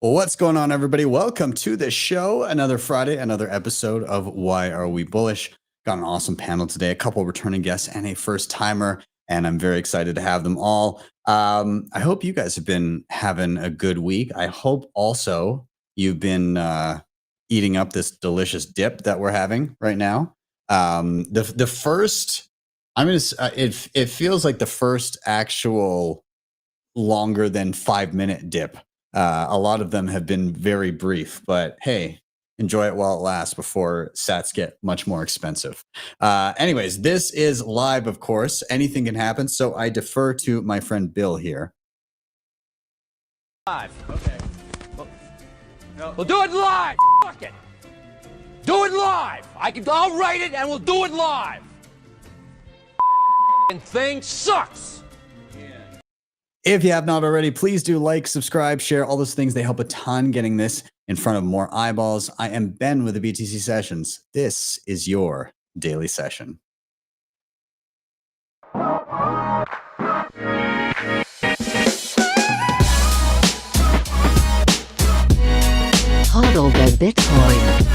Well, what's going on, everybody? Welcome to the show. Another Friday, another episode of Why Are We Bullish? Got an awesome panel today, a couple returning guests and a first timer, and I'm very excited to have them all. I hope you guys have been having a good week. I hope also you've been eating up this delicious dip that we're having right now. The first, it feels like the first actual longer than 5-minute dip. A lot of them have been very brief, but hey, enjoy it while it lasts before sats get much more expensive. Anyways, this is live, of course. Anything can happen, so I defer to my friend Bill here. Live. Okay. We'll do it live. Fuck it. Do it live. I'll write it and we'll do it live. And thing sucks. If you have not already, please do like, subscribe, share, all those things. They help a ton getting this in front of more eyeballs. I am Ben with the BTC Sessions. This is your daily session. HODL the Bitcoin.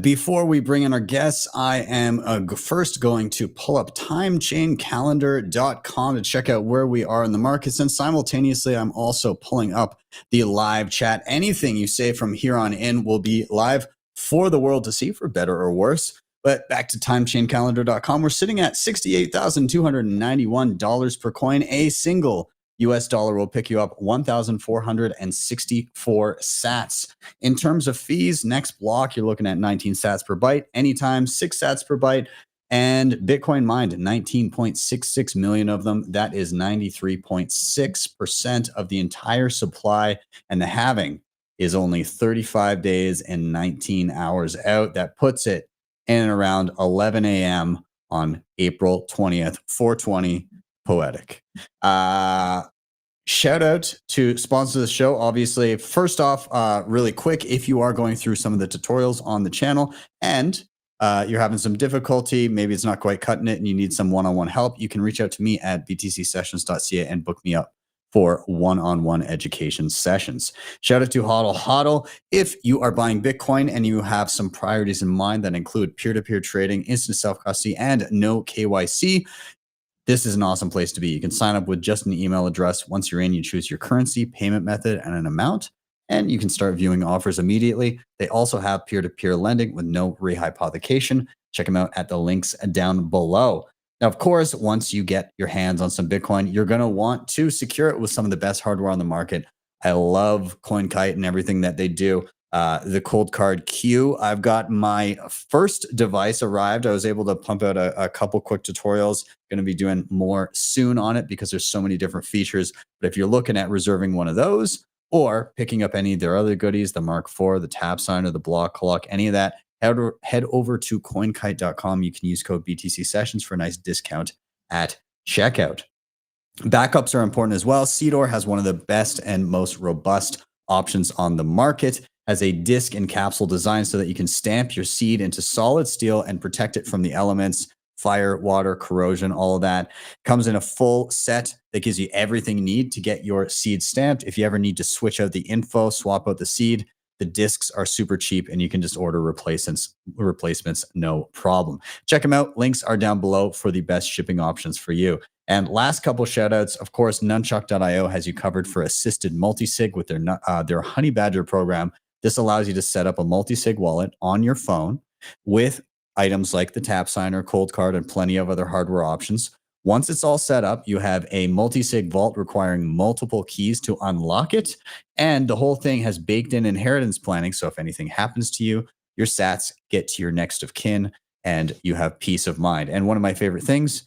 Before we bring in our guests, I am first going to pull up timechaincalendar.com to check out where we are in the markets. And simultaneously, I'm also pulling up the live chat. Anything you say from here on in will be live for the world to see, for better or worse. But back to timechaincalendar.com, we're sitting at $68,291 per coin. A single US dollar will pick you up 1,464 sats. In terms of fees, next block, you're looking at 19 sats per byte, anytime 6 sats per byte, and Bitcoin mined 19.66 million of them. That is 93.6% of the entire supply, and the halving is only 35 days and 19 hours out. That puts it in and around 11 a.m. on April 20th, 420. Poetic. Shout out to sponsor the show. Obviously, first off, really quick, if you are going through some of the tutorials on the channel and you're having some difficulty, maybe it's not quite cutting it and you need some one-on-one help, you can reach out to me at btcsessions.ca and book me up for one-on-one education sessions. Shout out to HodlHodl. If you are buying Bitcoin and you have some priorities in mind that include peer-to-peer trading, instant self-custody, and no KYC, this is an awesome place to be. You can sign up with just an email address. Once you're in, you choose your currency, payment method, and an amount, and you can start viewing offers immediately. They also have peer-to-peer lending with no rehypothecation. Check them out at the links down below. Now, of course, once you get your hands on some Bitcoin, you're going to want to secure it with some of the best hardware on the market. I love CoinKite and everything that they do. The cold card queue. I've got my first device arrived. I was able to pump out a couple quick tutorials. Going to be doing more soon on it because there's so many different features. But if you're looking at reserving one of those or picking up any of their other goodies, the Mark IV, the Tap Signer, the Block Clock, any of that, head over to coinkite.com. You can use code BTC Sessions for a nice discount at checkout. Backups are important as well. Seedor has one of the best and most robust options on the market. Has a disc and capsule design so that you can stamp your seed into solid steel and protect it from the elements, fire, water, corrosion, all of that. Comes in a full set that gives you everything you need to get your seed stamped. If you ever need to switch out the info, swap out the seed, the discs are super cheap and you can just order replacements, no problem. Check them out. Links are down below for the best shipping options for you. And last couple shout outs, of course, Nunchuk.io has you covered for assisted multisig with their Honey Badger program. This allows you to set up a multi-sig wallet on your phone with items like the Tap Signer, Cold Card, and plenty of other hardware options. Once it's all set up, you have a multi-sig vault requiring multiple keys to unlock it. And the whole thing has baked-in inheritance planning. So if anything happens to you, your sats get to your next of kin and you have peace of mind. And one of my favorite things,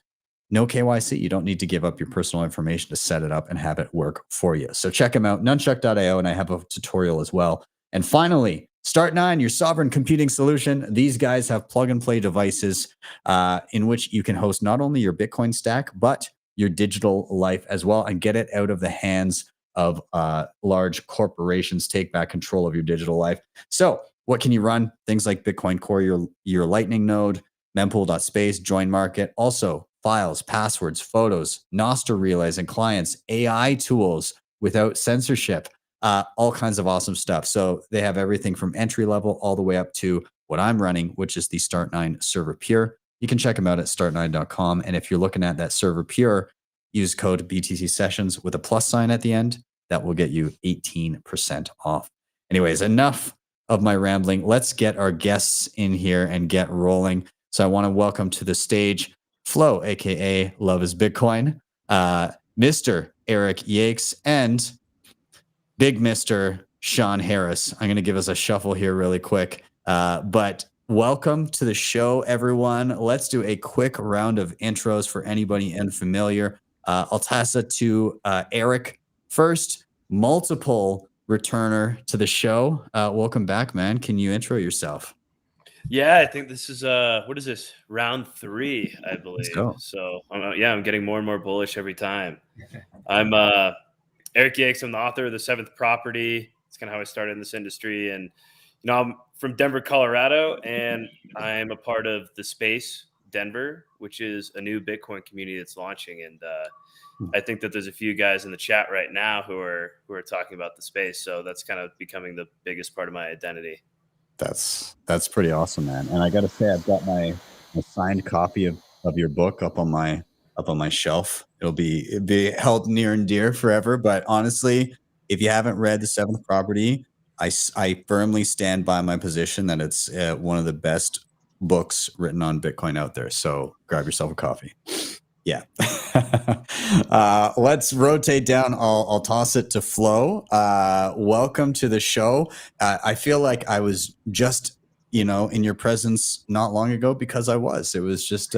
no KYC. You don't need to give up your personal information to set it up and have it work for you. So check them out, nunchuk.io, and I have a tutorial as well. And finally, Start9, your sovereign computing solution. These guys have plug-and-play devices in which you can host not only your Bitcoin stack, but your digital life as well, and get it out of the hands of large corporations. Take back control of your digital life. So what can you run? Things like Bitcoin Core, your Lightning node, mempool.space, join market. Also, files, passwords, photos, Nostr relays and clients, AI tools without censorship, all kinds of awesome stuff. So they have everything from entry level all the way up to what I'm running, which is the Start9 Server Pure. You can check them out at start9.com. And if you're looking at that Server Pure, use code BTC Sessions with a plus sign at the end. That will get you 18% off. Anyways, enough of my rambling. Let's get our guests in here and get rolling. So I want to welcome to the stage Flo, aka Love is Bitcoin, Mr. Eric Yakes, and Big Mr. Sean Harris. I'm going to give us a shuffle here really quick. But welcome to the show, everyone. Let's do a quick round of intros for anybody unfamiliar. I'll toss it to Eric first, multiple returner to the show. Welcome back, man. Can you intro yourself? Yeah, I think this is what is this, round 3, I believe. So yeah, I'm getting more and more bullish every time. I'm Eric Yakes. I'm the author of The Seventh Property. It's kind of how I started in this industry, and I'm from Denver, Colorado, and I'm a part of the Space Denver, which is a new Bitcoin community that's launching. And I think that there's a few guys in the chat right now who are talking about the space. So that's kind of becoming the biggest part of my identity. That's pretty awesome, man. And I got to say, I've got my signed copy of your book up on my shelf. It'll be held near and dear forever. But honestly, if you haven't read The Seventh Property, I firmly stand by my position that it's one of the best books written on Bitcoin out there. So grab yourself a coffee. Yeah. Let's rotate down. I'll toss it to Flo. Welcome to the show. I feel like I was just, in your presence not long ago because I was. It was just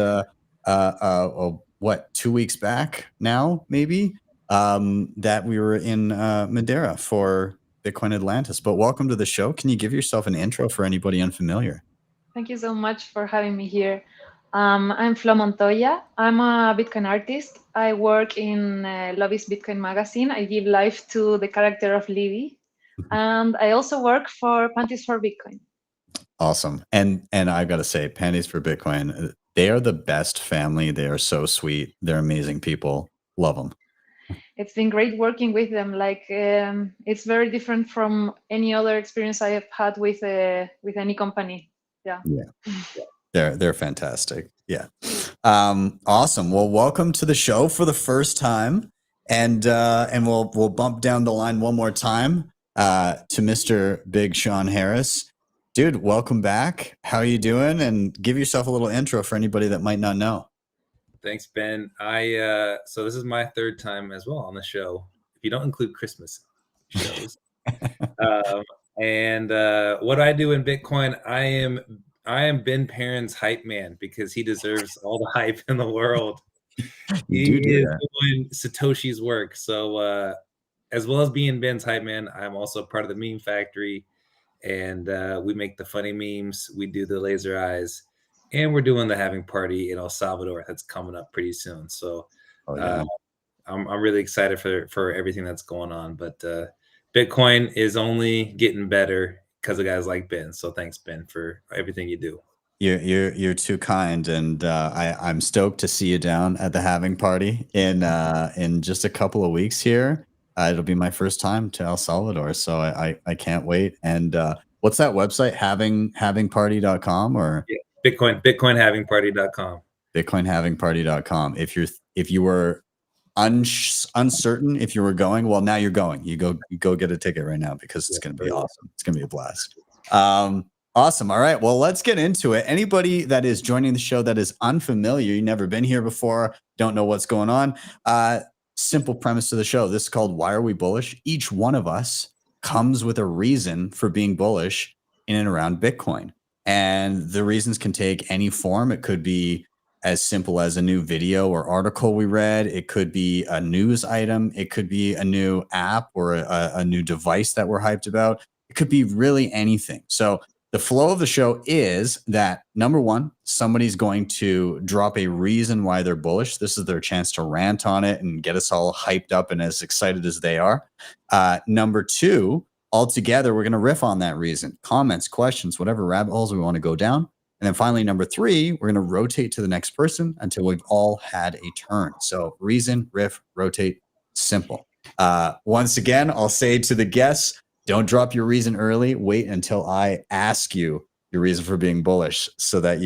what, 2 weeks back now, maybe, that we were in Madeira for Bitcoin Atlantis. But welcome to the show. Can you give yourself an intro for anybody unfamiliar? Thank you so much for having me here. I'm Flo Montoya. I'm a Bitcoin artist. I work in Lobby's Bitcoin magazine. I give life to the character of Libby. And I also work for Panties for Bitcoin. Awesome. And I got to say, Panties for Bitcoin, they are the best family. They are so sweet. They're amazing people. Love them. It's been great working with them. Like it's very different from any other experience I have had with any company. Yeah. They're fantastic. Yeah. Awesome. Well, welcome to the show for the first time. And we'll bump down the line one more time to Mr. Big Sean Harris. Dude, welcome back. How are you doing? And give yourself a little intro for anybody that might not know. Thanks, Ben. So this is my 3rd time as well on the show, if you don't include Christmas shows. And what I do in Bitcoin, I am Ben Perrin's hype man because he deserves all the hype in the world. He is doing Satoshi's work. So as well as being Ben's hype man, I'm also part of the meme factory, and we make the funny memes. We do the laser eyes, and we're doing the having party in El Salvador that's coming up pretty soon. So I'm really excited for everything that's going on. But Bitcoin is only getting better because of guys like Ben. So thanks, Ben, for everything you do. You're too kind, and I'm stoked to see you down at the having party in just a couple of weeks here. It'll be my first time to El Salvador, so I can't wait. And what's that website? Havingparty.com or Bitcoinhavingparty.com. Bitcoinhavingparty.com. If you were uncertain if you were going, well, now you're going. You go get a ticket right now because it's going to be awesome. It's going to be a blast. Awesome. All right. Well, let's get into it. Anybody that is joining the show that is unfamiliar, you've never been here before, don't know what's going on. Simple premise of the show. This is called Why Are We Bullish? Each one of us comes with a reason for being bullish in and around Bitcoin. And the reasons can take any form. It could be as simple as a new video or article we read. It could be a news item. It could be a new app or a new device that we're hyped about. It could be really anything. So the flow of the show is that, number one, somebody's going to drop a reason why they're bullish. This is their chance to rant on it and get us all hyped up and as excited as they are. Number two, all together, we're going to riff on that reason. Comments, questions, whatever rabbit holes we want to go down. And then finally, number 3, we're going to rotate to the next person until we've all had a turn. So reason, riff, rotate, simple. Once again, I'll say to the guests, don't drop your reason early. Wait until I ask you your reason for being bullish so that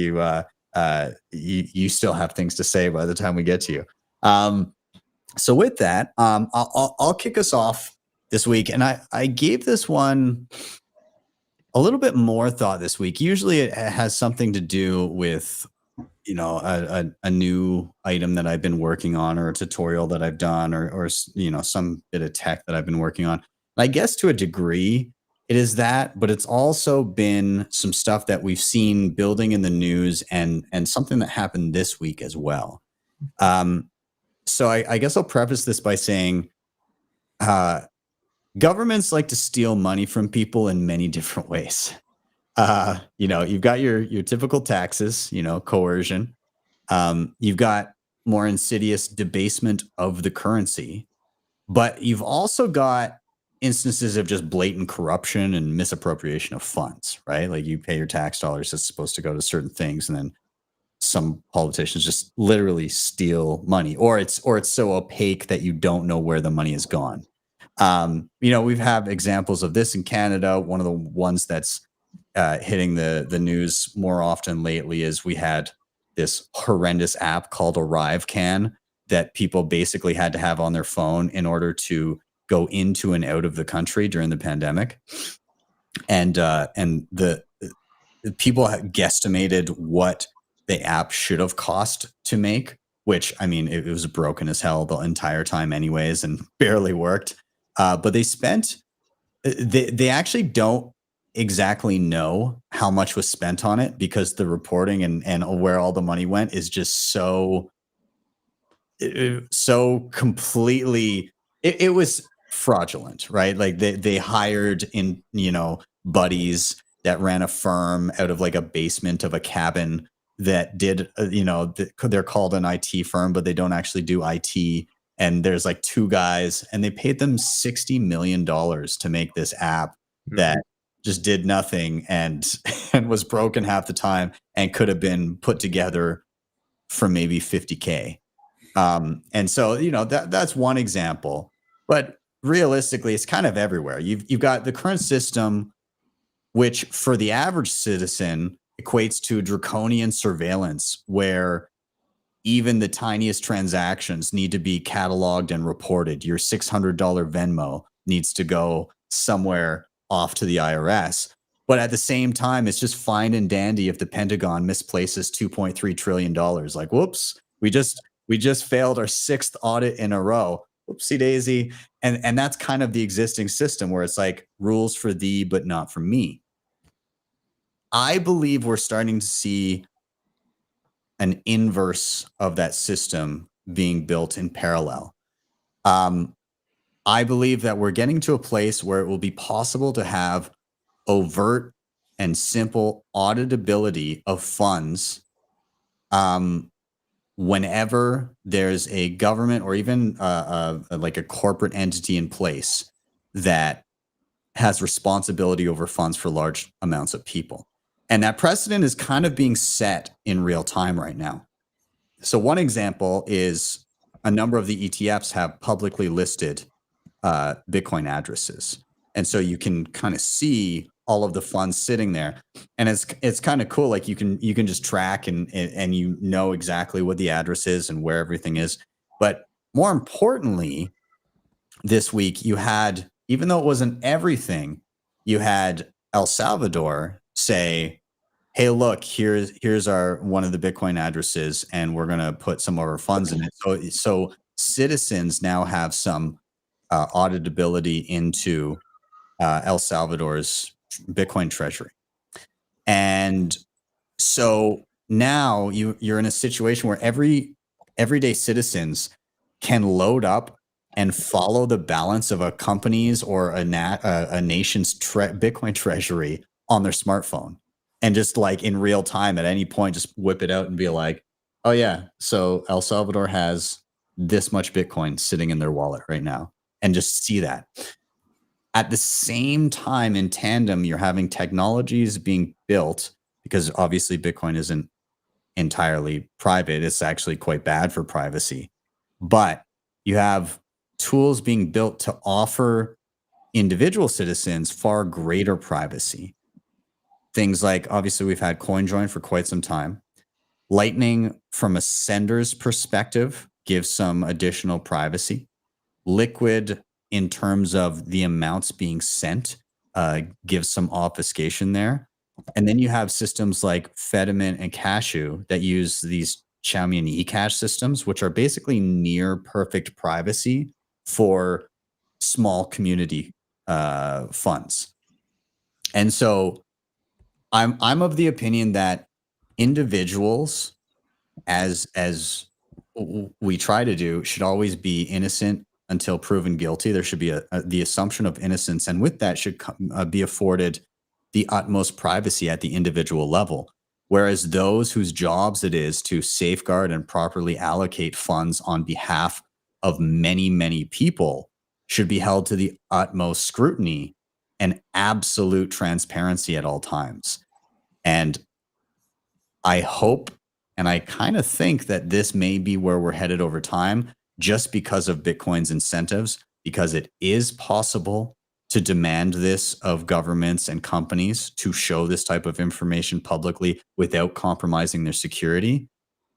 you still have things to say by the time we get to you. So with that, I'll kick us off this week. And I gave this one a little bit more thought this week. Usually it has something to do with, you know, a new item that I've been working on, or a tutorial that I've done, or you know, some bit of tech that I've been working on. I guess to a degree it is that, but it's also been some stuff that we've seen building in the news, and something that happened this week as well. So I guess I'll preface this by saying, governments like to steal money from people in many different ways. You know, you've got your typical taxes, you know, coercion. You've got more insidious debasement of the currency, but you've also got instances of just blatant corruption and misappropriation of funds, right? Like you pay your tax dollars that's supposed to go to certain things, and then some politicians just literally steal money, or it's so opaque that you don't know where the money has gone. You know, we've had examples of this in Canada. One of the ones that's hitting the news more often lately is we had this horrendous app called ArriveCan that people basically had to have on their phone in order to go into and out of the country during the pandemic. And the people guesstimated what the app should have cost to make, which, I mean, it was broken as hell the entire time anyways, and barely worked. But they actually don't exactly know how much was spent on it, because the reporting and where all the money went is just so completely, it was fraudulent, right? Like they hired in, you know, buddies that ran a firm out of like a basement of a cabin that did, you know, they're called an IT firm, but they don't actually do IT. And there's like 2 guys, and they paid them $60 million to make this app that just did nothing and was broken half the time and could have been put together for maybe 50K. And so, you know, that's one example, but realistically, it's kind of everywhere. You've got the current system, which for the average citizen equates to draconian surveillance, where even the tiniest transactions need to be cataloged and reported. Your $600 Venmo needs to go somewhere off to the IRS. But at the same time, it's just fine and dandy if the Pentagon misplaces $2.3 trillion. Like, whoops, we just failed our 6th audit in a row. Whoopsie daisy. And that's kind of the existing system, where it's like rules for thee, but not for me. I believe we're starting to see an inverse of that system being built in parallel. I believe that we're getting to a place where it will be possible to have overt and simple auditability of funds whenever there's a government or even like a corporate entity in place that has responsibility over funds for large amounts of people. And that precedent is kind of being set in real time right now. So one example is a number of the ETFs have publicly listed Bitcoin addresses. And so you can kind of see all of the funds sitting there. And it's kind of cool. Like you can just track and you know exactly what the address is and where everything is. But more importantly, this week you had, even though it wasn't everything, you had El Salvador say, hey, look, here's our one of the Bitcoin addresses, and we're going to put some of our funds in it. So citizens now have some auditability into El Salvador's Bitcoin treasury. And so now you're in a situation where everyday citizens can load up and follow the balance of a company's or a nation's Bitcoin treasury on their smartphone. And just like in real time at any point, just whip it out and be like, oh yeah, so El Salvador has this much Bitcoin sitting in their wallet right now. And just see that. At the same time, in tandem, you're having technologies being built because obviously Bitcoin isn't entirely private. It's actually quite bad for privacy. But you have tools being built to offer individual citizens far greater privacy. Things like, obviously, we've had CoinJoin for quite some time. Lightning, from a sender's perspective, gives some additional privacy. Liquid, in terms of the amounts being sent, gives some obfuscation there. And then you have systems like Fedimint and Cashew that use these Chaumian eCash systems, which are basically near perfect privacy for small community funds. And so I'm of the opinion that individuals, as we try to do, should always be innocent until proven guilty. There should be the assumption of innocence, and with that should be afforded the utmost privacy at the individual level. Whereas those whose jobs it is to safeguard and properly allocate funds on behalf of many, many people should be held to the utmost scrutiny and absolute transparency at all times. And I hope, and I kind of think that this may be where we're headed over time, just because of Bitcoin's incentives, because it is possible to demand this of governments and companies to show this type of information publicly without compromising their security.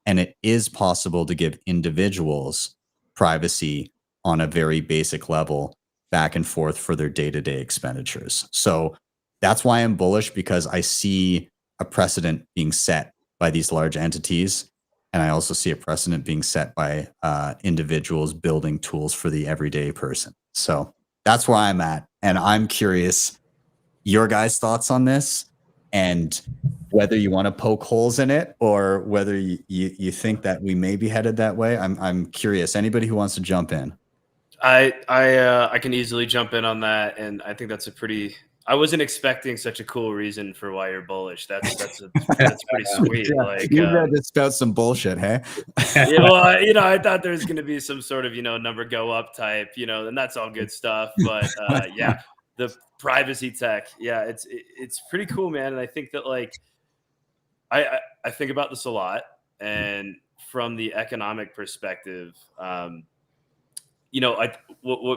And it is possible to give individuals privacy on a very basic level back and forth for their day-to-day expenditures. So that's why I'm bullish, because I see a precedent being set by these large entities. And I also see a precedent being set by individuals building tools for the everyday person. So that's where I'm at. And I'm curious your guys' thoughts on this, and whether you want to poke holes in it or whether you think that we may be headed that way. I'm curious. Anybody who wants to jump in? I can easily jump in on that, and I think that's a pretty. I wasn't expecting such a cool reason for why you're bullish. That's pretty sweet. Yeah, like you read this about some bullshit, hey? Yeah, well, I thought there was going to be some sort of number go up type, and that's all good stuff. But yeah, the privacy tech, yeah, it's pretty cool, man. And I think that I think about this a lot, and from the economic perspective, what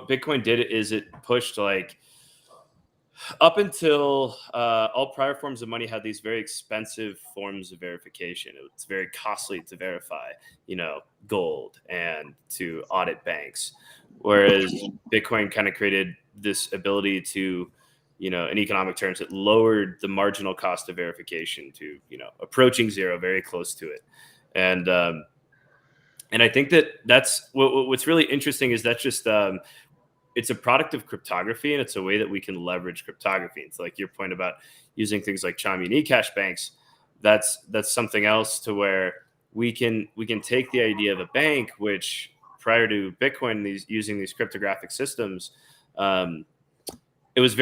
Bitcoin did is it pushed up until all prior forms of money had these very expensive forms of verification. It's very costly to verify, gold and to audit banks. Whereas Bitcoin kind of created this ability to, in economic terms, it lowered the marginal cost of verification to, approaching zero, very close to it. And I think that's what's really interesting is that just it's a product of cryptography, and it's a way that we can leverage cryptography. It's like your point about using things like Chaumian eCash banks. That's something else to where we can take the idea of a bank, which prior to Bitcoin, using these cryptographic systems, it's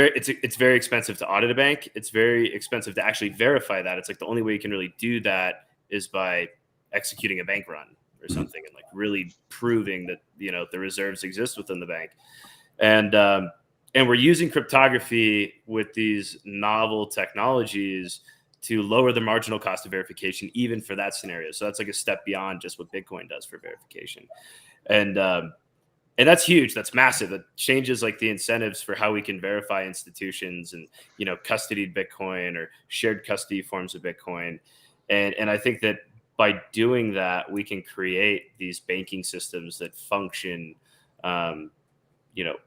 very expensive to audit a bank. It's very expensive to actually verify that. It's like the only way you can really do that is by executing a bank run or something, and really proving that the reserves exist within the bank. And we're using cryptography with these novel technologies to lower the marginal cost of verification, even for that scenario. So that's like a step beyond just what Bitcoin does for verification. And that's huge. That's massive. That changes the incentives for how we can verify institutions and, custodied Bitcoin or shared custody forms of Bitcoin. And I think that by doing that, we can create these banking systems that function,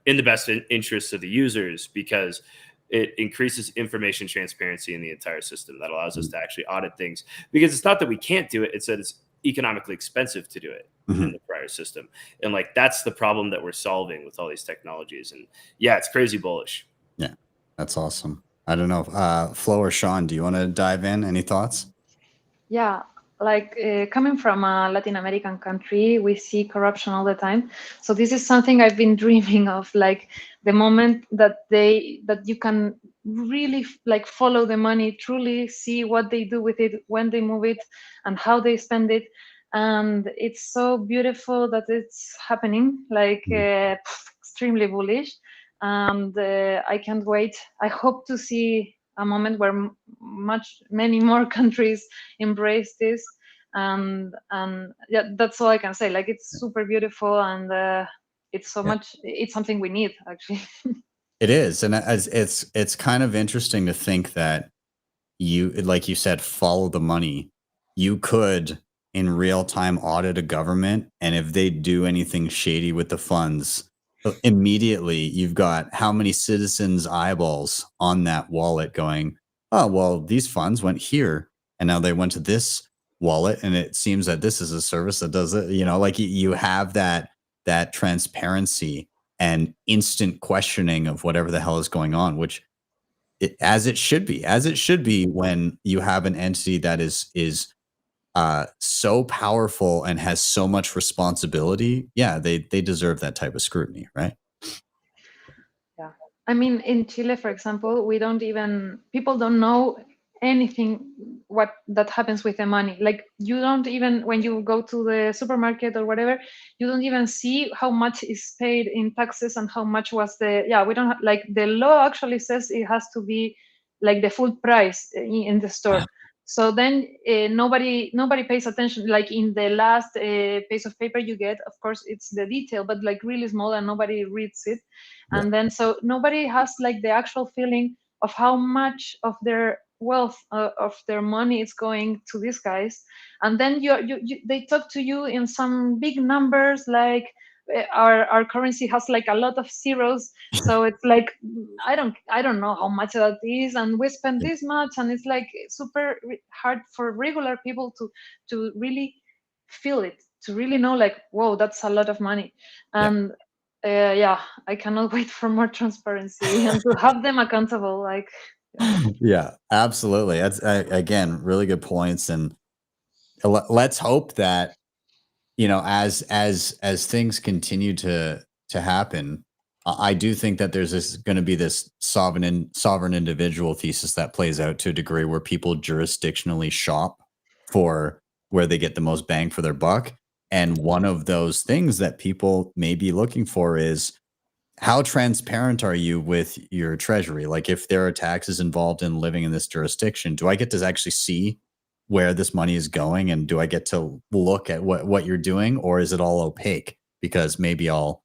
in the best interests of the users, because it increases information transparency in the entire system. That allows us to actually audit things, because it's not that we can't do it. It's that it's economically expensive to do it in the prior system. And that's the problem that we're solving with all these technologies. And yeah, it's crazy bullish. Yeah, that's awesome. I don't know, Flo or Sean, do you want to dive in? Any thoughts? Yeah, coming from a Latin American country, we see corruption all the time. So this is something I've been dreaming of, the moment that you can really follow the money, truly see what they do with it, when they move it, and how they spend it. And it's so beautiful that it's happening, extremely bullish. And I can't wait. I hope to see a moment where many more countries embrace this, and yeah, that's all I can say. Like, it's super beautiful, and it's so much. It's something we need, actually. It is, and it's kind of interesting to think that you, like you said, follow the money. You could in real time audit a government, and if they do anything shady with the funds, immediately you've got how many citizens' eyeballs on that wallet going, oh, well, these funds went here and now they went to this wallet, and it seems that this is a service that does it. You know, like you have that transparency and instant questioning of whatever the hell is going on, which as it should be, when you have an entity that is so powerful and has so much responsibility. Yeah, they deserve that type of scrutiny, right? Yeah. I mean, in Chile, for example, people don't know anything what that happens with the money. Like, you don't even, when you go to the supermarket or whatever, you don't even see how much is paid in taxes and how much was we don't like, the law actually says it has to be like the full price in the store. So then nobody pays attention. Like, in the last piece of paper you get, of course, it's the detail, but like really small, and nobody reads it. Yeah. And then so nobody has like the actual feeling of how much of their wealth, of their money, is going to these guys. And then they talk to you in some big numbers, like our currency has like a lot of zeros, so it's like, I don't know how much that is, and we spend this much, and it's like super hard for regular people to really feel it, to really know, like, whoa, that's a lot of money. And I cannot wait for more transparency and to have them accountable. Like, Yeah, absolutely. That's again, really good points. And let's hope that, you know, as things continue to happen, I do think that there's going to be this sovereign individual thesis that plays out to a degree, where people jurisdictionally shop for where they get the most bang for their buck. And one of those things that people may be looking for is, how transparent are you with your treasury? Like, if there are taxes involved in living in this jurisdiction, do I get to actually see where this money is going? And do I get to look at what you're doing, or is it all opaque? Because maybe I'll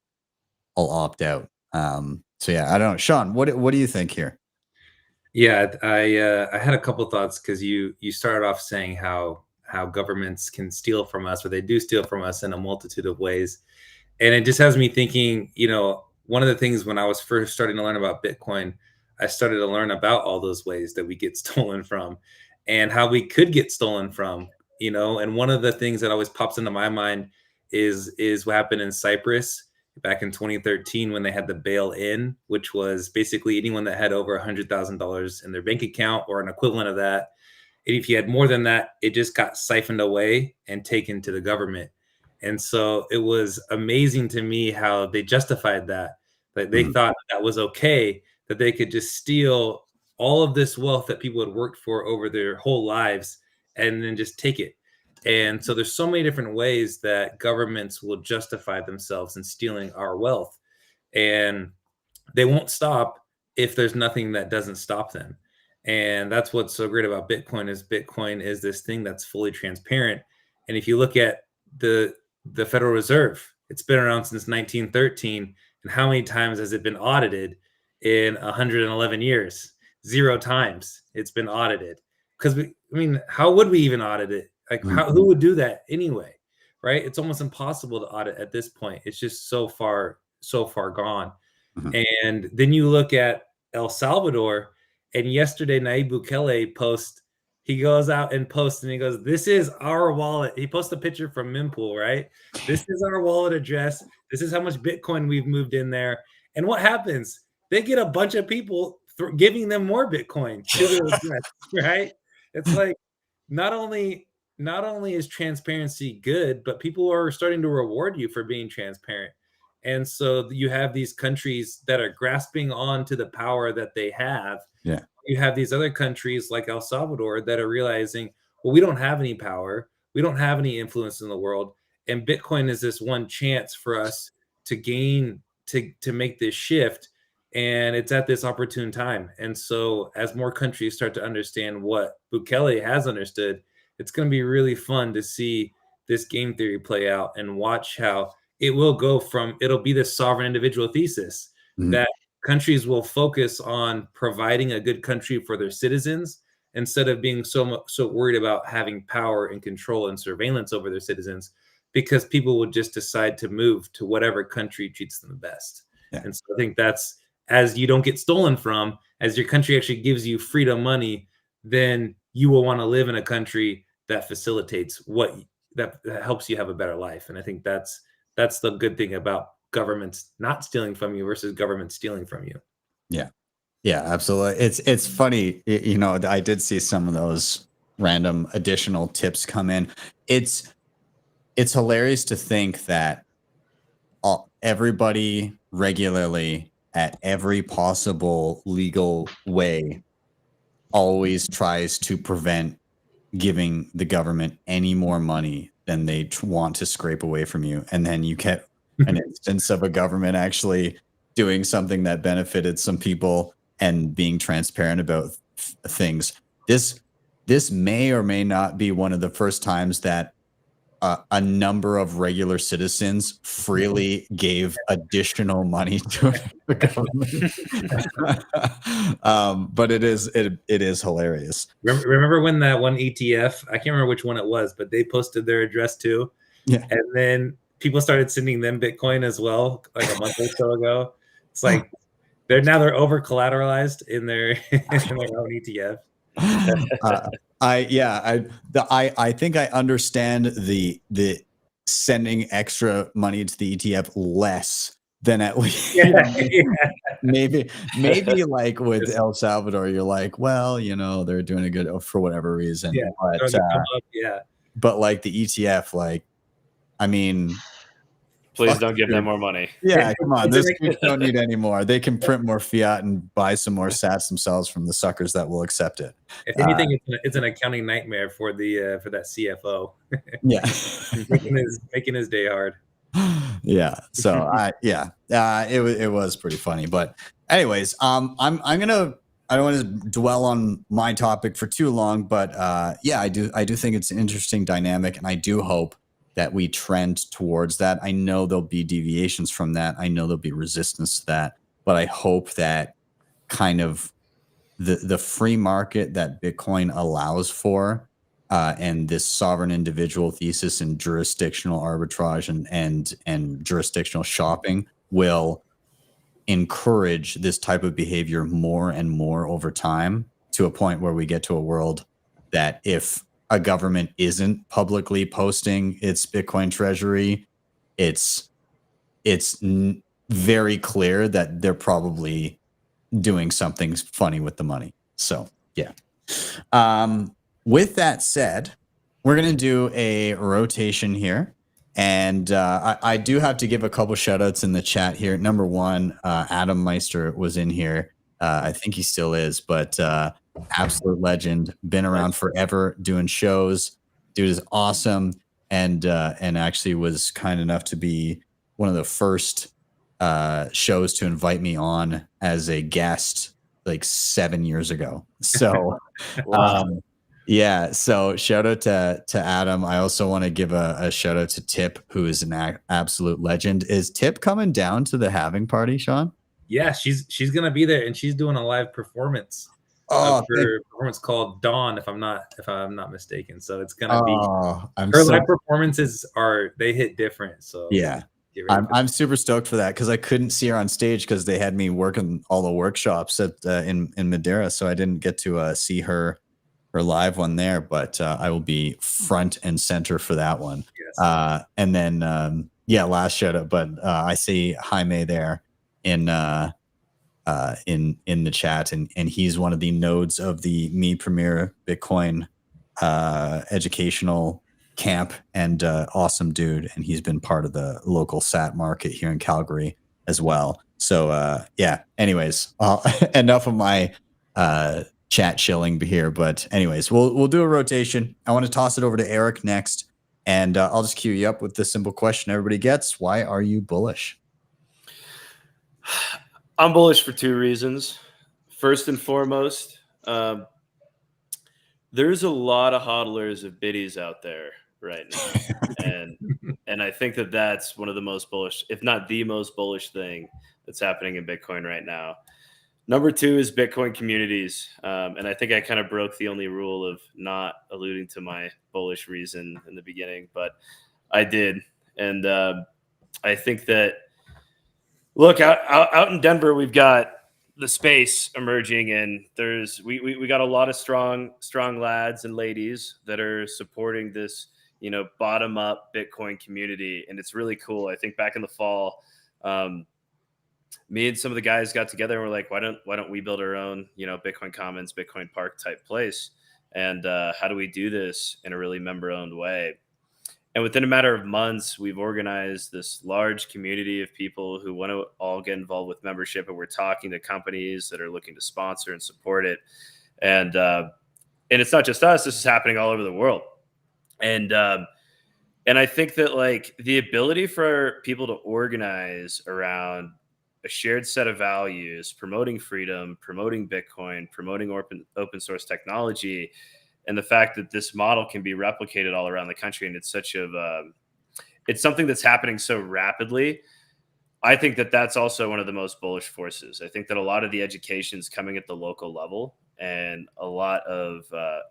opt out. So yeah, I don't know. Sean, what do you think here? Yeah, I had a couple thoughts, because you started off saying how governments can steal from us, or they do steal from us in a multitude of ways. And it just has me thinking, you know, one of the things when I was first starting to learn about Bitcoin, I started to learn about all those ways that we get stolen from, and how we could get stolen from, you know. And one of the things that always pops into my mind is what happened in Cyprus back in 2013, when they had the bail-in, which was basically anyone that had over $100,000 in their bank account or an equivalent of that. And if you had more than that, it just got siphoned away and taken to the government. And so it was amazing to me how they justified that. Like, they thought that was okay, that they could just steal all of this wealth that people had worked for over their whole lives and then just take it. And so there's so many different ways that governments will justify themselves in stealing our wealth. And they won't stop if there's nothing that doesn't stop them. And that's what's so great about Bitcoin is this thing that's fully transparent. And if you look at the Federal Reserve, it's been around since 1913. And how many times has it been audited in 111 years? 0 times it's been audited. Because how would we even audit it? Like, who would do that anyway? Right? It's almost impossible to audit at this point. It's just so far gone. And then you look at El Salvador, and yesterday Nayib Bukele he goes out and posts, and he goes, "This is our wallet." He posts a picture from Mempool, right? "This is our wallet address. This is how much Bitcoin we've moved in there." And what happens? They get a bunch of people giving them more Bitcoin to their address, right? It's like, not only is transparency good, but people are starting to reward you for being transparent. And so you have these countries that are grasping on to the power that they have. Yeah. You have these other countries like El Salvador that are realizing, well, we don't have any power. We don't have any influence in the world. And Bitcoin is this one chance for us to gain, to make this shift. and it's at this opportune time. And so as more countries start to understand what Bukele has understood, it's going to be really fun to see this game theory play out and watch how it will go from, it'll be this sovereign individual thesis that countries will focus on providing a good country for their citizens instead of being so worried about having power and control and surveillance over their citizens, because people will just decide to move to whatever country treats them the best. Yeah. And so I think that's, as you don't get stolen from, as your country actually gives you freedom money, then you will want to live in a country that facilitates that helps you have a better life. And I think that's the good thing about governments not stealing from you versus government stealing from you. Yeah. Yeah, absolutely. It's funny, you know, I did see some of those random additional tips come in. It's hilarious to think that everybody regularly at every possible legal way always tries to prevent giving the government any more money than they want to scrape away from you. And then you get an instance of a government actually doing something that benefited some people and being transparent about things. This may or may not be one of the first times that a number of regular citizens freely gave additional money to the government. But it is hilarious. Remember when that one ETF, I can't remember which one it was, but they posted their address too. Yeah. And then people started sending them Bitcoin as well, like a month or so ago. It's like they're over collateralized in their own ETF. I think I understand the sending extra money to the ETF less than at least maybe like with El Salvador, you're like, well, you know, they're doing a good for whatever reason. Yeah. But like the ETF, like, I mean, please don't give them more money. Yeah, come on. This don't need any more. They can print more fiat and buy some more sats themselves from the suckers that will accept it. If anything, it's an accounting nightmare for that CFO. Yeah, making his day hard. Yeah. So it was pretty funny. But anyways, I don't want to dwell on my topic for too long, but yeah, I do think it's an interesting dynamic, and I do hope that we trend towards that. I know there'll be deviations from that. I know there'll be resistance to that, but I hope that kind of the free market that Bitcoin allows for, and this sovereign individual thesis and jurisdictional arbitrage and jurisdictional shopping will encourage this type of behavior more and more over time, to a point where we get to a world that if a government isn't publicly posting its Bitcoin treasury, it's very clear that they're probably doing something funny with the money. So yeah. With that said, we're going to do a rotation here. And I do have to give a couple shout outs in the chat here. Number one, Adam Meister was in here. I think he still is, but absolute legend, been around forever doing shows. Dude is awesome, and actually was kind enough to be one of the first shows to invite me on as a guest like 7 years ago. So yeah, so shout out to Adam. I also want to give a shout out to Tip, who is an absolute legend. Is Tip coming down to the halving party, Sean? Yeah, she's gonna be there, and she's doing a live performance. Her performance called Dawn, if I'm not mistaken. So it's gonna be her live performances they hit different. So yeah, I'm super stoked for that, because I couldn't see her on stage because they had me working all the workshops at in Madeira, so I didn't get to see her live one there. But I will be front and center for that one. Yes. And then last shout out, but I see Jaime there in the chat, and he's one of the nodes of the Me Premier Bitcoin educational camp, and awesome dude, and he's been part of the local sat market here in Calgary as well. So yeah, anyways, enough of my chat chilling here, but anyways, we'll do a rotation. I want to toss it over to Eric next, and I'll just cue you up with the simple question everybody gets: why are you bullish? I'm bullish for two reasons. First and foremost, there's a lot of hodlers of biddies out there right now, and I think that that's one of the most bullish, if not the most bullish thing that's happening in Bitcoin right now. Number two is Bitcoin communities, and I think I kind of broke the only rule of not alluding to my bullish reason in the beginning, but I did, and I think that look out in Denver, we've got the space emerging, and we got a lot of strong lads and ladies that are supporting this, bottom up Bitcoin community, and it's really cool. I think back in the fall, me and some of the guys got together and we're like, why don't we build our own, Bitcoin Commons, Bitcoin Park type place, and how do we do this in a really member owned way? And within a matter of months, we've organized this large community of people who want to all get involved with membership. And we're talking to companies that are looking to sponsor and support it. And it's not just us. This is happening all over the world. And I think that like the ability for people to organize around a shared set of values, promoting freedom, promoting Bitcoin, promoting open source technology, and the fact that this model can be replicated all around the country, and it's it's something that's happening so rapidly. I think that that's also one of the most bullish forces. I think that a lot of the education is coming at the local level, and a lot of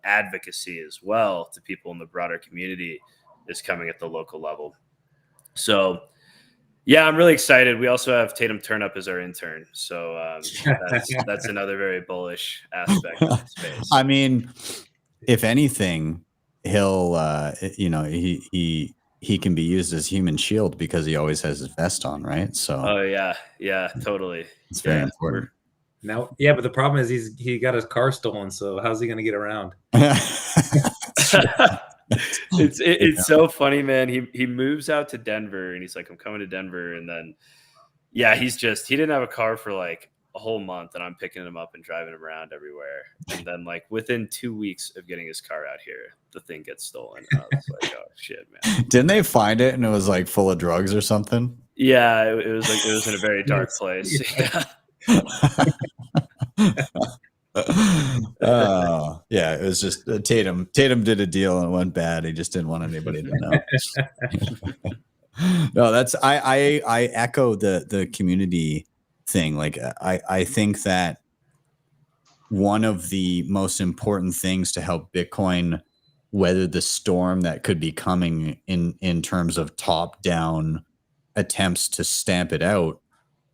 advocacy as well to people in the broader community is coming at the local level. So yeah, I'm really excited. We also have Tatum Turnup as our intern. So that's another very bullish aspect of the space. I mean, if anything, he'll, he can be used as human shield because he always has his vest on, right? So. Oh yeah, totally. It's very important. Now, yeah, but the problem is he got his car stolen. So how's he going to get around? It's so funny, man. He moves out to Denver and he's like, I'm coming to Denver, and then he didn't have a car for like a whole month, and I'm picking him up and driving him around everywhere. And then like within 2 weeks of getting his car out here, the thing gets stolen. And I was like, oh shit, man. Didn't they find it and it was like full of drugs or something? Yeah, it was in a very dark place. Yeah, it was just Tatum did a deal and it went bad. He just didn't want anybody to know. No, that's I echo the community thing. Like I think that one of the most important things to help Bitcoin weather the storm that could be coming in terms of top-down attempts to stamp it out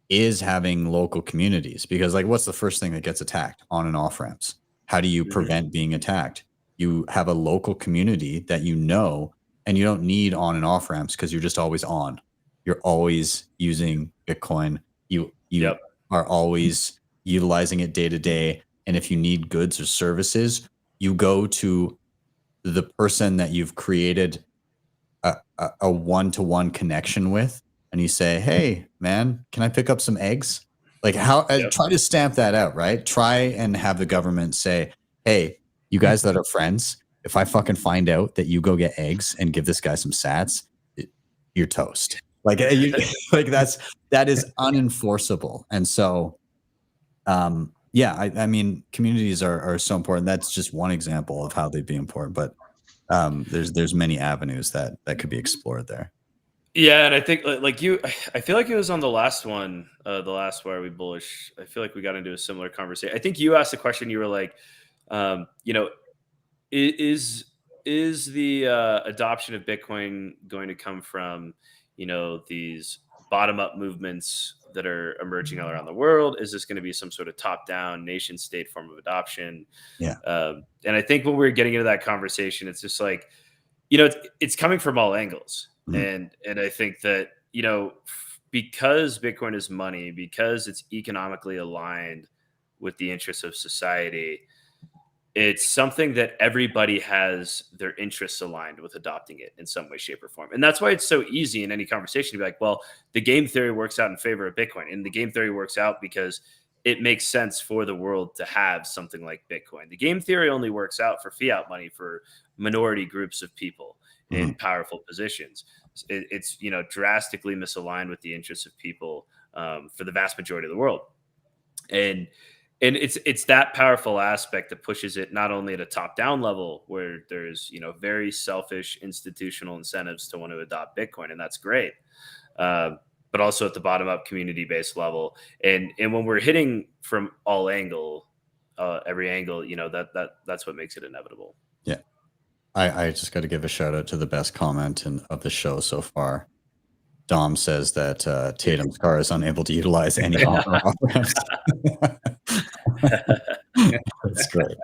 is having local communities. Because like, what's the first thing that gets attacked? On and off ramps. How do you prevent being attacked? You have a local community that you know, and you don't need on and off ramps because you're just always on. You're always using Bitcoin. You are always utilizing it day to day. And if you need goods or services, you go to the person that you've created a one-to-one connection with, and you say, hey, man, can I pick up some eggs? Like try to stamp that out, right? Try and have the government say, hey, you guys that are friends, if I fucking find out that you go get eggs and give this guy some sats, you're toast. Like, that is unenforceable. And so, I mean, communities are so important. That's just one example of how they'd be important, but there's many avenues that could be explored there. Yeah, and I think I feel like it was on the last one, the last Why Are We Bullish? I feel like we got into a similar conversation. I think you asked a question. You were like, is the adoption of Bitcoin going to come from, these bottom-up movements that are emerging all around the world? Is this going to be some sort of top-down nation-state form of adoption? Yeah. And I think when we're getting into that conversation, it's just like, it's coming from all angles. Mm-hmm. And I think that, because Bitcoin is money, because it's economically aligned with the interests of society, it's something that everybody has their interests aligned with adopting it in some way, shape, or form. And that's why it's so easy in any conversation to be like, well, the game theory works out in favor of Bitcoin. And the game theory works out because it makes sense for the world to have something like Bitcoin. The game theory only works out for fiat money for minority groups of people in powerful positions. It's drastically misaligned with the interests of people for the vast majority of the world. and it's that powerful aspect that pushes it not only at a top-down level where there's, you know, very selfish institutional incentives to want to adopt Bitcoin, and that's great, but also at the bottom-up community-based level, and when we're hitting from every angle, you know, that's what makes it inevitable. Yeah, I just got to give a shout out to the best comment of the show so far. Dom says that Tatum's car is unable to utilize any off-ramps. That's great.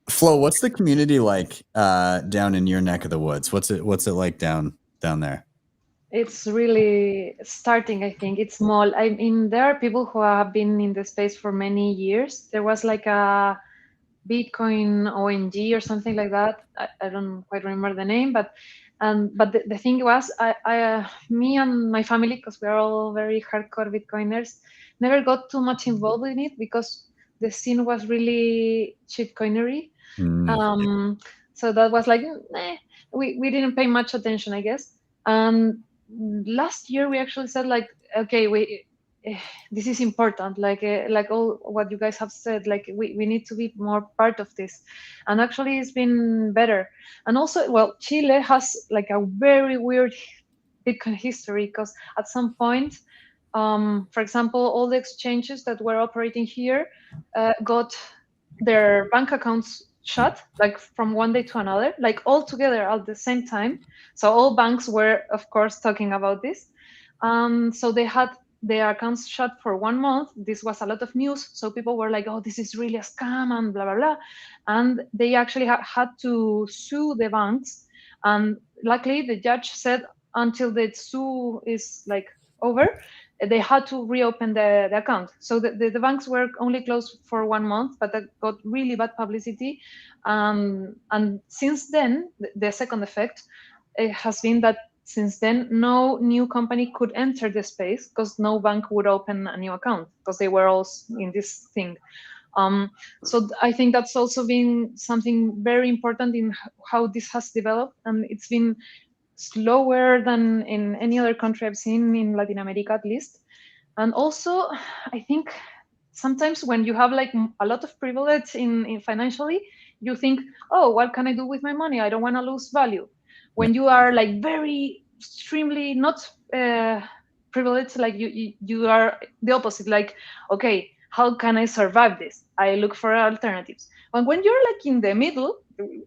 Flo, what's the community like down in your neck of the woods? What's it like down there? It's really starting, I think. It's small. I mean, there are people who have been in the space for many years. There was like a Bitcoin ONG or something like that. I don't quite remember the name, but the thing was, me and my family, because we are all very hardcore Bitcoiners, never got too much involved in it because the scene was really shitcoinery. So that was like, we didn't pay much attention, I guess. And last year we actually said like, okay, this is important, like all what you guys have said, like we need to be more part of this, and actually it's been better. And also, well, Chile has like a very weird Bitcoin history, because at some point, for example, all the exchanges that were operating here got their bank accounts shut, like from one day to another, like all together at the same time. So all banks were, of course, talking about this. So they had their accounts shut for 1 month. This was a lot of news. So people were like, oh, this is really a scam and blah, blah, blah. And they actually had to sue the banks. And luckily, the judge said until the sue is like over, they had to reopen the account. So the banks were only closed for 1 month, but that got really bad publicity. And since then, the second effect has been that since then, no new company could enter the space because no bank would open a new account because they were all in this thing. So I think that's also been something very important in how this has developed, and it's been slower than in any other country I've seen in Latin America, at least. And also, I think sometimes when you have like a lot of privilege in financially, you think, oh, what can I do with my money? I don't want to lose value. When you are like very extremely not privileged, like you are the opposite, like, okay, how can I survive this? I look for alternatives. And when you're like in the middle,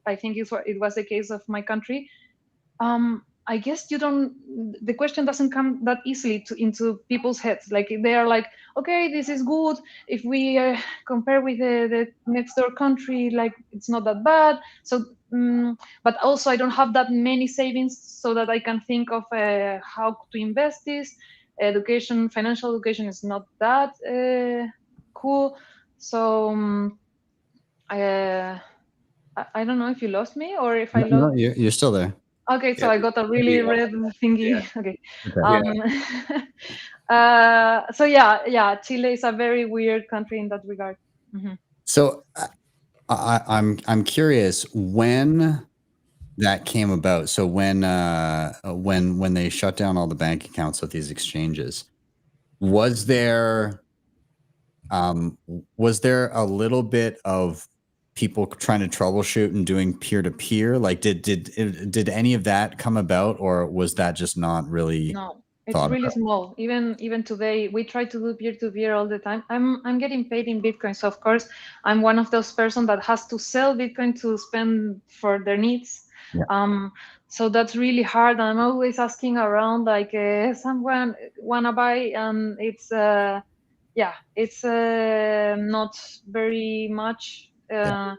I think it was the case of my country, I guess the question doesn't come that easily into people's heads. Like they are like, okay, this is good. If we compare with the next door country, like it's not that bad. So, but also I don't have that many savings so that I can think of how to invest this. Financial education is not that cool. So I don't know if you lost me or if I lost. No, you're still there. Okay, so I got a really red thingy. Yeah. Okay. So yeah, Chile is a very weird country in that regard. So I'm curious when that came about. So when they shut down all the bank accounts with these exchanges, was there a little bit of people trying to troubleshoot and doing peer-to-peer? Like did any of that come about, or was that just not really? No, it's really small. Even today, we try to do peer-to-peer all the time. I'm getting paid in Bitcoin, so of course I'm one of those person that has to sell Bitcoin to spend for their needs. Yeah. So that's really hard. I'm always asking around, like someone wanna buy, and it's it's not very much. But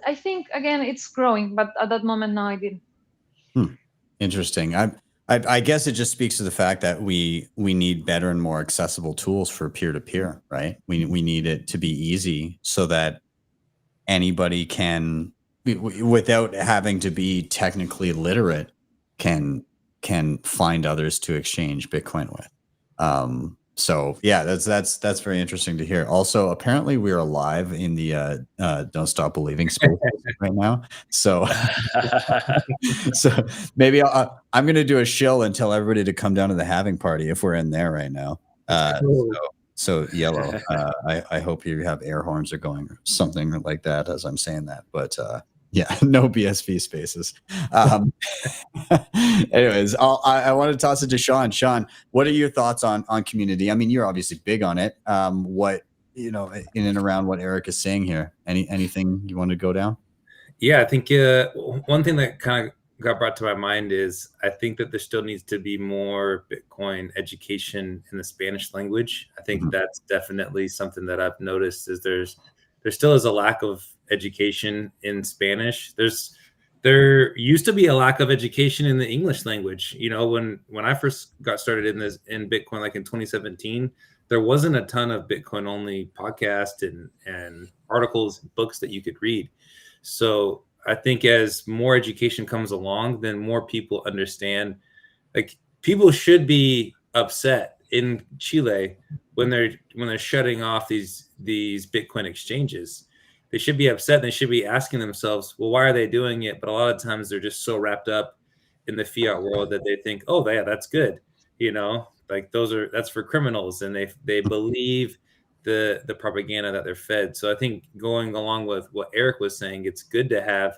I think again it's growing, but at that moment, no, I didn't. Interesting. I guess it just speaks to the fact that we need better and more accessible tools for peer-to-peer, right? We need it to be easy so that anybody can, without having to be technically literate, can find others to exchange Bitcoin with. So yeah, that's very interesting to hear. Also, apparently we are live in the Don't Stop Believing space right now. So so maybe I'm gonna do a shill and tell everybody to come down to the having party if we're in there right now. So yellow. I hope you have air horns are going or something like that as I'm saying that. But yeah, no BSV spaces. Anyways, I want to toss it to Sean. Sean, what are your thoughts on community? I mean, you're obviously big on it. What, in and around what Eric is saying here? Anything you want to go down? Yeah, I think one thing that kind of got brought to my mind is I think that there still needs to be more Bitcoin education in the Spanish language. I think that's definitely something that I've noticed is there still is a lack of education in Spanish. There used to be a lack of education in the English language. When I first got started in Bitcoin, like in 2017, there wasn't a ton of Bitcoin only podcasts and articles, books that you could read. So I think as more education comes along, then more people understand. Like, people should be upset in Chile when they're shutting off these Bitcoin exchanges. They should be upset. They should be asking themselves, well, why are they doing it? But a lot of times they're just so wrapped up in the fiat world that they think, oh yeah, that's good. Like that's for criminals, and they believe the propaganda that they're fed. So I think going along with what Eric was saying, it's good to have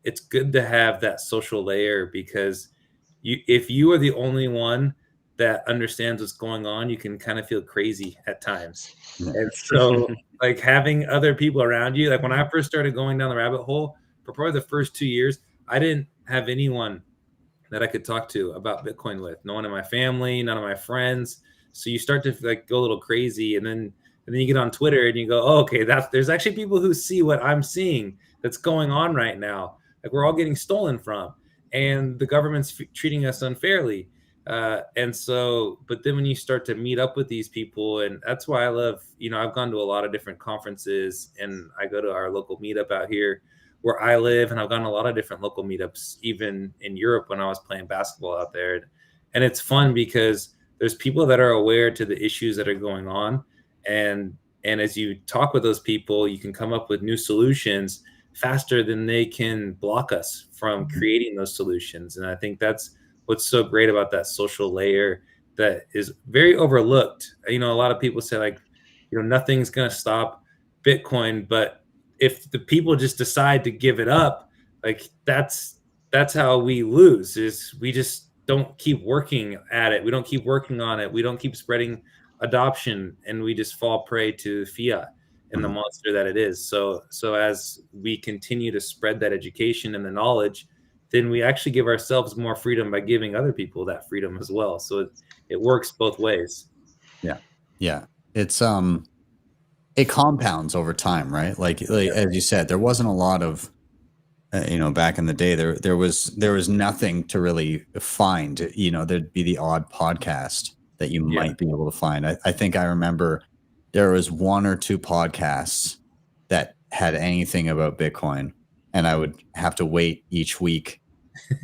that social layer, because if you are the only one that understands what's going on, you can kind of feel crazy at times. And so like having other people around you, like when I first started going down the rabbit hole, for probably the first 2 years, I didn't have anyone that I could talk to about Bitcoin with. No one in my family, none of my friends. So you start to like go a little crazy, and then you get on Twitter and you go, oh, okay, there's actually people who see what I'm seeing that's going on right now. Like, we're all getting stolen from, and the government's treating us unfairly. And so, but then when you start to meet up with these people, and that's why I love, I've gone to a lot of different conferences, and I go to our local meetup out here where I live, and I've gone to a lot of different local meetups, even in Europe when I was playing basketball out there. And it's fun because there's people that are aware to the issues that are going on. And as you talk with those people, you can come up with new solutions faster than they can block us from creating those solutions. And I think that's what's so great about that social layer that is very overlooked. A lot of people say, like, nothing's going to stop Bitcoin, but if the people just decide to give it up, like that's how we lose, is we just don't keep working at it. We don't keep working on it. We don't keep spreading adoption, and we just fall prey to fiat and the monster that it is. So as we continue to spread that education and the knowledge, then we actually give ourselves more freedom by giving other people that freedom as well. So it works both ways. Yeah. It's it compounds over time, right? Like as you said, there wasn't a lot of back in the day, there was nothing to really find. There'd be the odd podcast that you might be able to find. I think I remember there was 1 or 2 podcasts that had anything about Bitcoin, and I would have to wait each week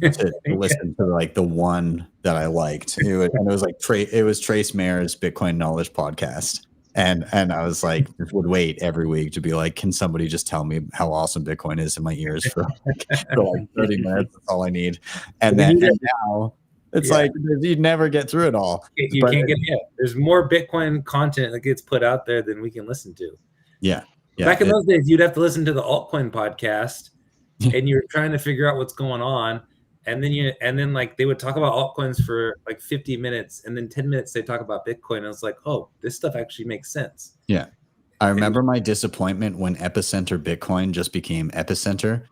to listen to like the one that I liked. And it was like Trace Mayer's Bitcoin Knowledge Podcast. And I was like, would wait every week to be like, can somebody just tell me how awesome Bitcoin is in my ears for like 30 minutes? That's all I need. And now it's like you'd never get through it all. You can't get it. There's more Bitcoin content that gets put out there than we can listen to. Yeah. Back in those days, you'd have to listen to the altcoin podcast, and you're trying to figure out what's going on. And then like they would talk about altcoins for like 50 minutes, and then 10 minutes they talk about Bitcoin. And it's like, oh, this stuff actually makes sense. Yeah. I remember my disappointment when Epicenter Bitcoin just became Epicenter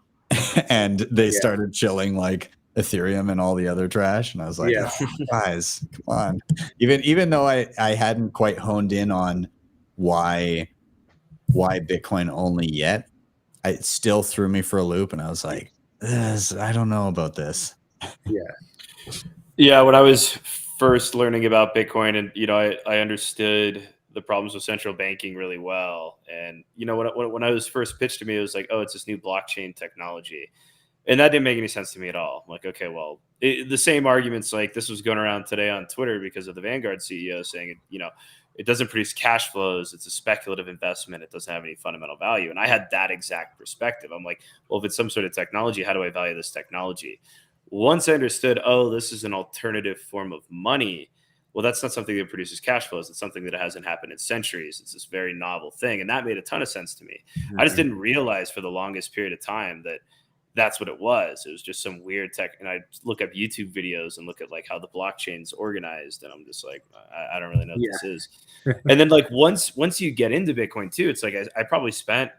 and they started chilling like Ethereum and all the other trash. And I was like, oh, guys, come on. Even though I hadn't quite honed in on why Bitcoin only yet, it still threw me for a loop. And I was like, I don't know about this. Yeah. When I was first learning about Bitcoin, and I understood the problems with central banking really well. And when I was first pitched to me, it was like, oh, it's this new blockchain technology, and that didn't make any sense to me at all. I'm like, okay, well, the same arguments like this was going around today on Twitter because of the Vanguard CEO saying, it doesn't produce cash flows. It's a speculative investment. It doesn't have any fundamental value. And I had that exact perspective. I'm like, well, if it's some sort of technology, how do I value this technology? Once I understood, oh, this is an alternative form of money. Well, that's not something that produces cash flows. It's something that hasn't happened in centuries. It's this very novel thing. And that made a ton of sense to me. I just didn't realize for the longest period of time that that's what it was. It was just some weird tech. And I look up YouTube videos and look at like how the blockchain's organized. And I'm just like, I don't really know what this is. And then like once you get into Bitcoin too, it's like I probably spent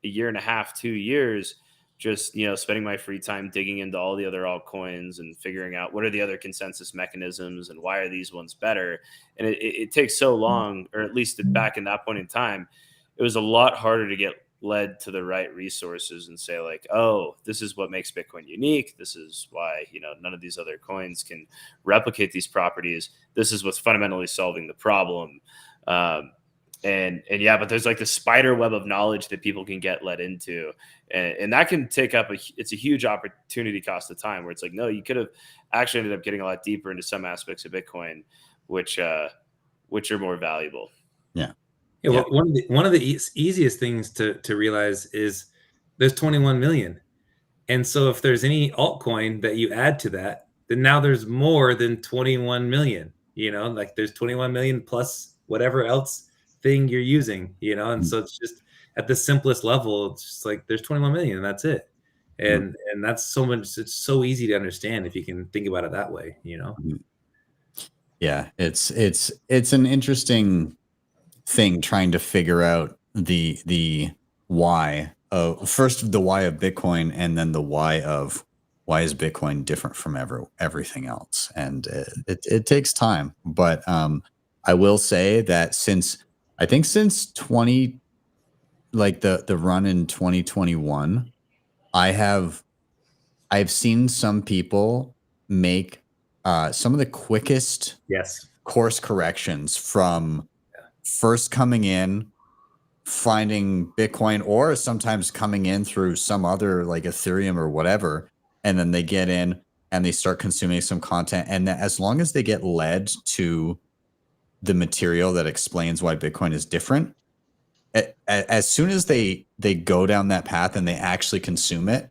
a year and a half, 2 years just, spending my free time digging into all the other altcoins and figuring out what are the other consensus mechanisms and why are these ones better. And it takes so long, or at least back in that point in time, it was a lot harder to get led to the right resources and say like, oh, this is what makes Bitcoin unique. This is why, none of these other coins can replicate these properties. This is what's fundamentally solving the problem. And yeah, but there's like the spider web of knowledge that people can get led into. And that can take up it's a huge opportunity cost of time where it's like, no, you could have actually ended up getting a lot deeper into some aspects of Bitcoin, which are more valuable. Yeah. Well, one of the easiest things to realize is there's 21 million. And so if there's any altcoin that you add to that, then now there's more than 21 million, like there's 21 million plus whatever else thing you're using, and so it's just at the simplest level, it's just like there's 21 million and that's it. And that's so much, it's so easy to understand if you can think about it that way, Yeah, it's an interesting thing trying to figure out the why of first the why of Bitcoin and then the why of why is Bitcoin different from everything else. And it takes time, but I will say that since 20 like the run in 2021, I've seen some people make some of the quickest course corrections from first coming in, finding Bitcoin, or sometimes coming in through some other like Ethereum or whatever, and then they get in and they start consuming some content. And that as long as they get led to the material that explains why Bitcoin is different, as soon as they go down that path and they actually consume it,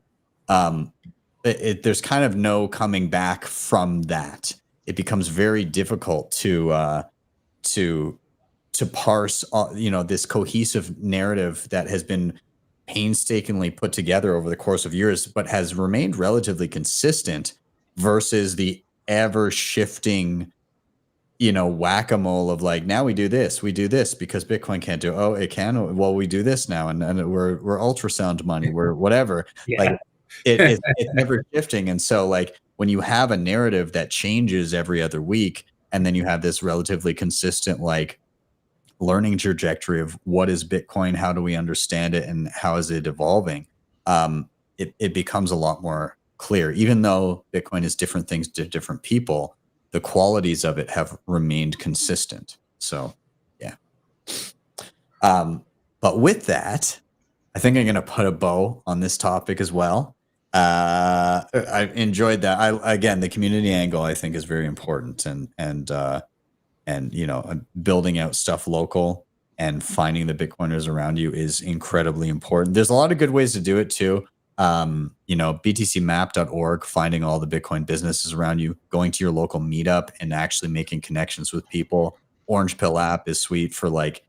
there's kind of no coming back from that. It becomes very difficult to parse, this cohesive narrative that has been painstakingly put together over the course of years, but has remained relatively consistent versus the ever shifting, whack-a-mole of like, now we do this because Bitcoin can't do, oh, it can. Well, we do this now. And we're ultrasound money. We're whatever. Like it's never shifting. And so like when you have a narrative that changes every other week, and then you have this relatively consistent, like, learning trajectory of what is Bitcoin, how do we understand it, and how is it evolving, it becomes a lot more clear. Even though Bitcoin is different things to different people, the qualities of it have remained consistent. So yeah. But with that, I think I'm going to put a bow on this topic as well. I enjoyed that. Again, the community angle I think is very important, and building out stuff local and finding the Bitcoiners around you is incredibly important. There's a lot of good ways to do it too. btcmap.org, finding all the Bitcoin businesses around you, going to your local meetup and actually making connections with people. Orange Pill app is sweet for like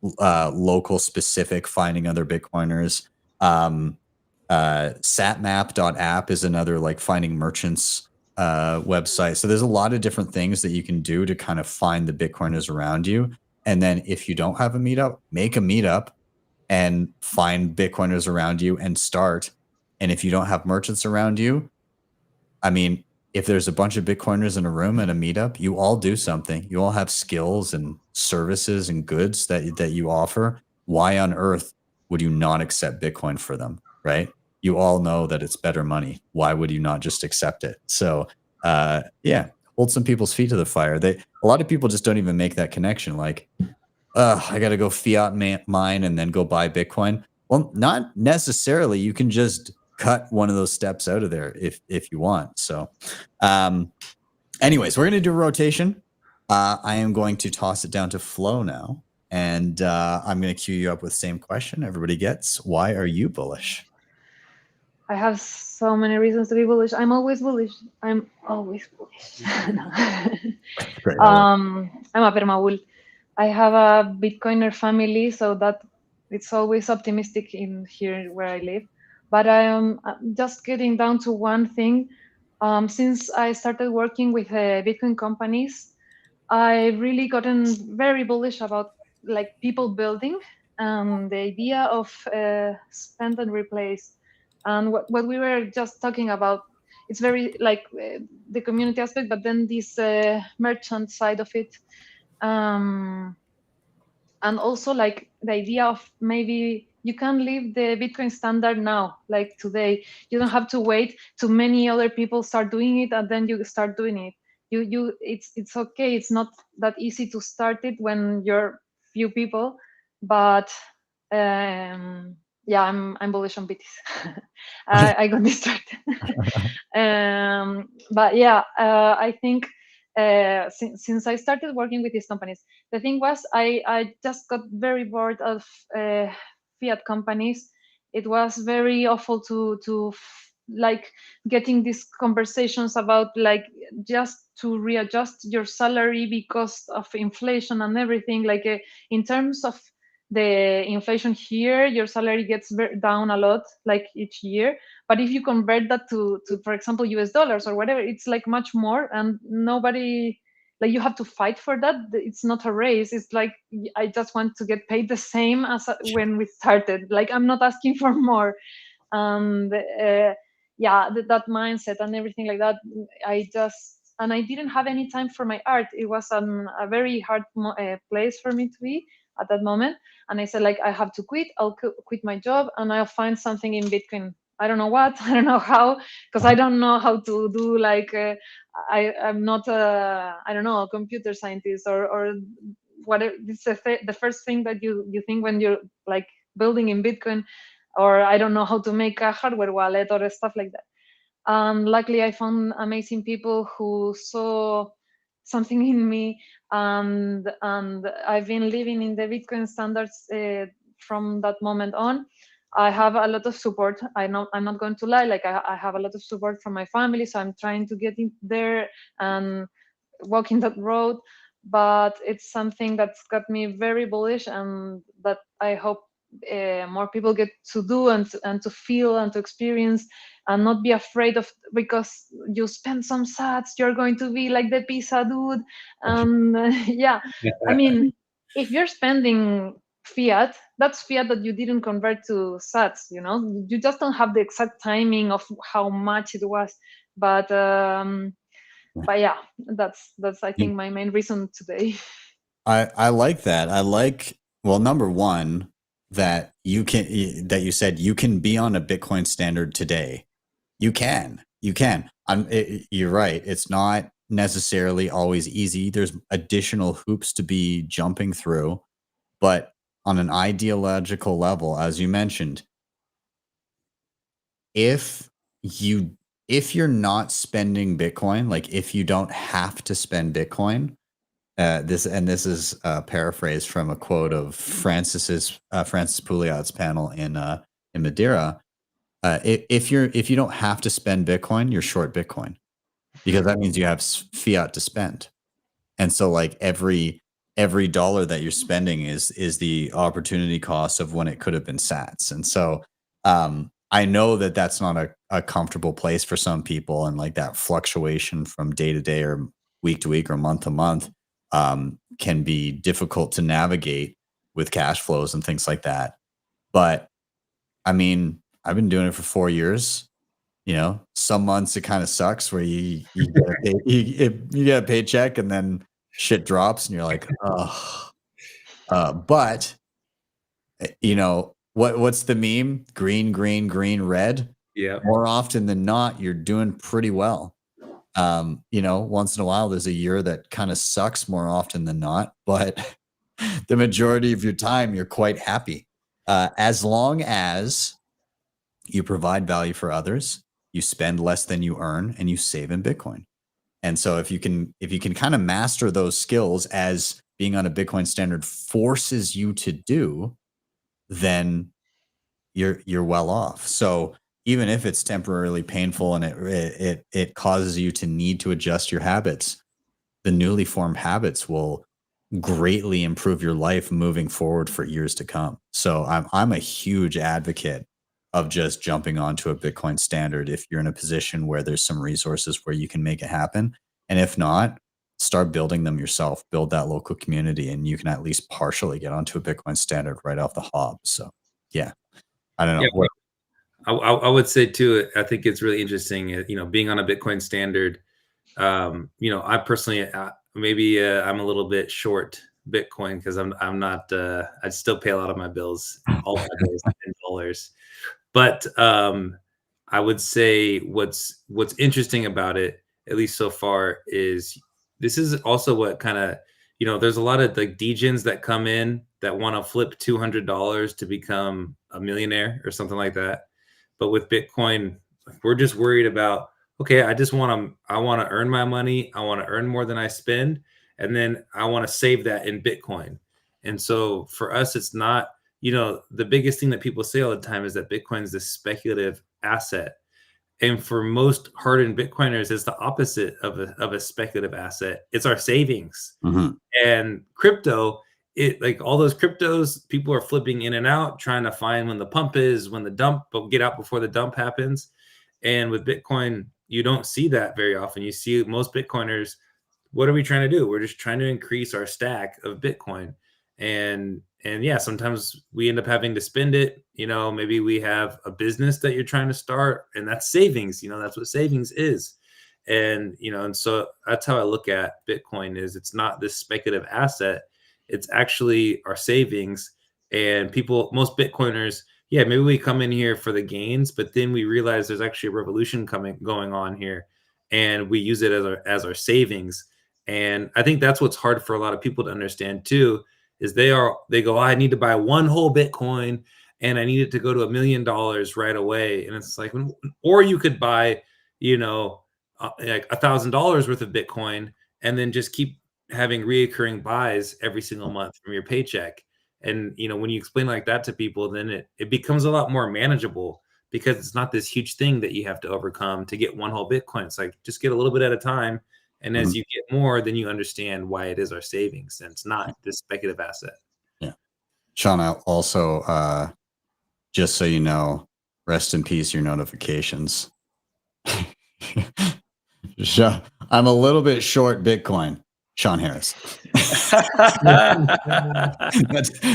local specific finding other Bitcoiners. Satmap.app is another like finding merchants website. So there's a lot of different things that you can do to kind of find the Bitcoiners around you. And then if you don't have a meetup, make a meetup and find Bitcoiners around you and start. And if you don't have merchants around you, I mean, if there's a bunch of Bitcoiners in a room at a meetup, you all do something. You all have skills and services and goods that you offer. Why on earth would you not accept Bitcoin for them, right? You all know that it's better money. Why would you not just accept it? So yeah, hold some people's feet to the fire. A lot of people just don't even make that connection. Like, I got to go fiat mine and then go buy Bitcoin. Well, not necessarily. You can just cut one of those steps out of there if you want. So anyways, we're going to do a rotation. I am going to toss it down to Flo now, and I'm going to cue you up with the same question everybody gets. Why are you bullish? I have so many reasons to be bullish. I'm always bullish. I'm always bullish. Great. I'm a permabull. I have a Bitcoiner family, so that it's always optimistic in here where I live. But I'm just getting down to one thing. Since I started working with Bitcoin companies, I really gotten very bullish about like people building and the idea of spend and replace. And what we were just talking about, it's very like the community aspect, but then this merchant side of it. And also like the idea of maybe you can leave the Bitcoin standard now, like today. You don't have to wait till many other people start doing it and then you start doing it. It's okay. It's not that easy to start it when you're few people, but yeah, I'm bullish on BTs. I got distracted. But yeah, I think since I started working with these companies, the thing was I just got very bored of fiat companies. It was very awful to like getting these conversations about like just to readjust your salary because of inflation and everything. Like in terms of the inflation here, your salary gets down a lot like each year. But if you convert that to for example US dollars or whatever, it's like much more, and nobody, like you have to fight for that. It's not a race. It's like I just want to get paid the same as when we started. Like I'm not asking for more. And yeah, that mindset and everything like that, and I didn't have any time for my art. It was a very hard place for me to be at that moment. And I said, like, I have to quit. I'll quit my job and I'll find something in Bitcoin. I don't know what, I don't know how, because I don't know how to do like, I'm not I don't know, a computer scientist or whatever. It's the first thing that you think when you're like building in Bitcoin, or I don't know how to make a hardware wallet or stuff like that. Luckily, I found amazing people who saw something in me, and I've been living in the Bitcoin standards from that moment on. I have a lot of support. I'm not going to lie. Like I have a lot of support from my family, so I'm trying to get in there and walk in that road. But it's something that's got me very bullish, and that I hope more people get to do and to feel and to experience, and not be afraid of, because you spend some sats, you're going to be like the pizza dude. Yeah, I mean, if you're spending fiat, that's fiat that you didn't convert to sats. You just don't have the exact timing of how much it was. But yeah, that's I think my main reason today. I like that. I like, well, number one, that you said you can be on a Bitcoin standard today. You can. You're right. It's not necessarily always easy. There's additional hoops to be jumping through, but on an ideological level, as you mentioned, if you're not spending Bitcoin, like if you don't have to spend Bitcoin, this is a paraphrase from a quote of Francis Pouliot's panel in Madeira. If you don't have to spend Bitcoin, you're short Bitcoin, because that means you have fiat to spend. And so like every dollar that you're spending is the opportunity cost of when it could have been sats. And so I know that that's not a comfortable place for some people, and like that fluctuation from day to day or week to week or month to month can be difficult to navigate with cash flows and things like that. But I mean, I've been doing it for 4 years. Some months it kind of sucks where you get a paycheck and then shit drops and you're like, oh. But what's the meme? Green, green, green, red. Yeah. More often than not, you're doing pretty well. Once in a while, there's a year that kind of sucks more often than not, but the majority of your time, you're quite happy. As long as you provide value for others, you spend less than you earn, and you save in Bitcoin. And so if you can kind of master those skills as being on a Bitcoin standard forces you to do, then you're well off. So even if it's temporarily painful and it causes you to need to adjust your habits, the newly formed habits will greatly improve your life moving forward for years to come. So I'm a huge advocate of just jumping onto a Bitcoin standard if you're in a position where there's some resources where you can make it happen. And if not, start building them yourself, build that local community, and you can at least partially get onto a Bitcoin standard right off the hop. So yeah, I don't know. Yeah, I would say too, I think it's really interesting, you know, being on a Bitcoin standard. You know, I personally, maybe I'm a little bit short Bitcoin because I'm not, I still pay a lot of my bills, all my bills in dollars. But I would say what's interesting about it, at least so far, is this is also what kind of, you know, there's a lot of like degens that come in that want to flip $200 to become a millionaire or something like that. But with Bitcoin, we're just worried about, okay, I want to earn my money. I want to earn more than I spend. And then I want to save that in Bitcoin. And so for us, it's not, you know, the biggest thing that people say all the time is that Bitcoin is this speculative asset. And for most hardened Bitcoiners, it's the opposite of a speculative asset. It's our savings. And crypto, it like all those cryptos, people are flipping in and out, trying to find when the pump is, when the dump, but get out before the dump happens. And with Bitcoin, you don't see that very often. You see most Bitcoiners, what are we trying to do? We're just trying to increase our stack of Bitcoin. And yeah, sometimes we end up having to spend it. You know, maybe we have a business that you're trying to start, and that's savings. You know, that's what savings is. And, you know, and so that's how I look at Bitcoin is it's not this speculative asset. It's actually our savings. And people, most Bitcoiners, yeah, maybe we come in here for the gains, but then we realize there's actually a revolution going on here, and we use it as our savings. And I think that's what's hard for a lot of people to understand too, is they go, I need to buy one whole Bitcoin and I need it to go to $1 million right away. And it's like, or you could buy, you know, like $1,000 worth of Bitcoin and then just keep having reoccurring buys every single month from your paycheck. And, you know, when you explain like that to people, then it becomes a lot more manageable because it's not this huge thing that you have to overcome to get one whole Bitcoin. It's like, just get a little bit at a time. And as you get more, then you understand why it is our savings. And it's not this speculative asset. Yeah. Sean, I also, just so you know, rest in peace, your notifications. I'm a little bit short Bitcoin. Sean Harris.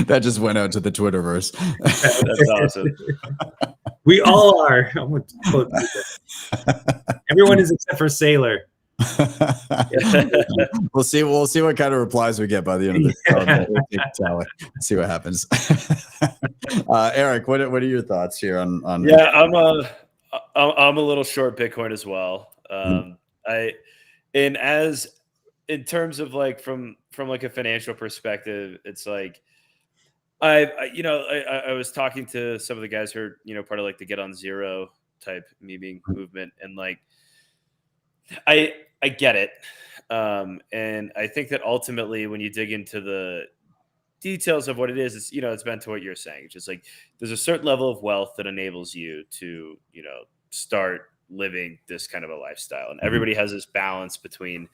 that just went out to the Twitterverse. That's awesome. We all are. Everyone is except for Sailor. We'll see what kind of replies we get by the end of the see what happens. Eric, what are your thoughts here on yeah, I'm a little short Bitcoin as well. In terms of like from like a financial perspective, it's like I was talking to some of the guys who are, you know, part of like the Get on Zero type memeing movement, and like I get it. And I think that ultimately when you dig into the details of what it is, it's, you know, it's meant to what you're saying. It's just like there's a certain level of wealth that enables you to, you know, start living this kind of a lifestyle. And everybody has this balance between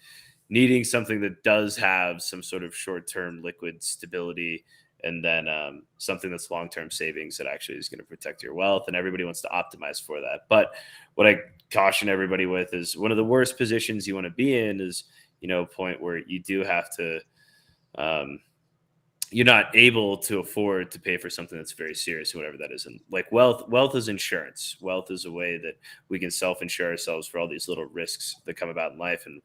needing something that does have some sort of short-term liquid stability, and then something that's long-term savings that actually is going to protect your wealth. And everybody wants to optimize for that. But what I caution everybody with is one of the worst positions you want to be in is, you know, a point where you do have to, you're not able to afford to pay for something that's very serious, whatever that is. And like wealth is insurance. Wealth is a way that we can self-insure ourselves for all these little risks that come about in life. And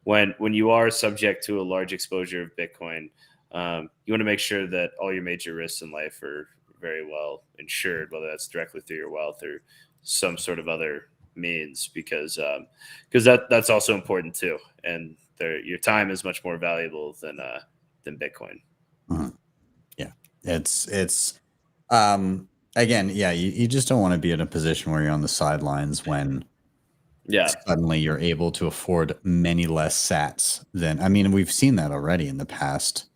when you are subject to a large exposure of Bitcoin, you want to make sure that all your major risks in life are very well insured, whether that's directly through your wealth or some sort of other means, because that's also important too. And your time is much more valuable than Bitcoin. Yeah, it's again, yeah, you just don't want to be in a position where you're on the sidelines when Yeah. suddenly you're able to afford many less sats than, I mean, we've seen that already in the past.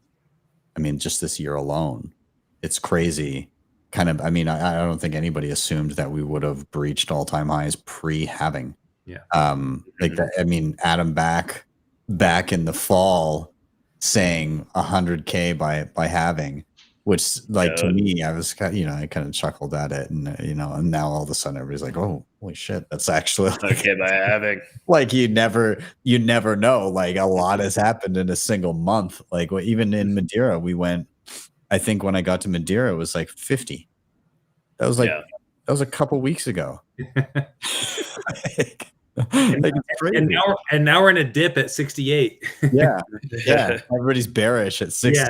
I mean, just this year alone, it's crazy. Kind of, I mean, I don't think anybody assumed that we would have breached all-time highs pre-halving. Yeah. Like that. I mean, Adam back in the fall saying 100K by halving, which, like, to me, I was kind of, I kind of chuckled at it, and and now all of a sudden everybody's like, oh, holy shit, that's actually like, Okay, by having. like you never know. Like, a lot has happened in a single month. Like, even in Madeira, we went. I think when I got to Madeira, it was like 50. That was like that was a couple weeks ago. It's crazy. And now we're in a dip at 68. Yeah. Everybody's bearish at 60.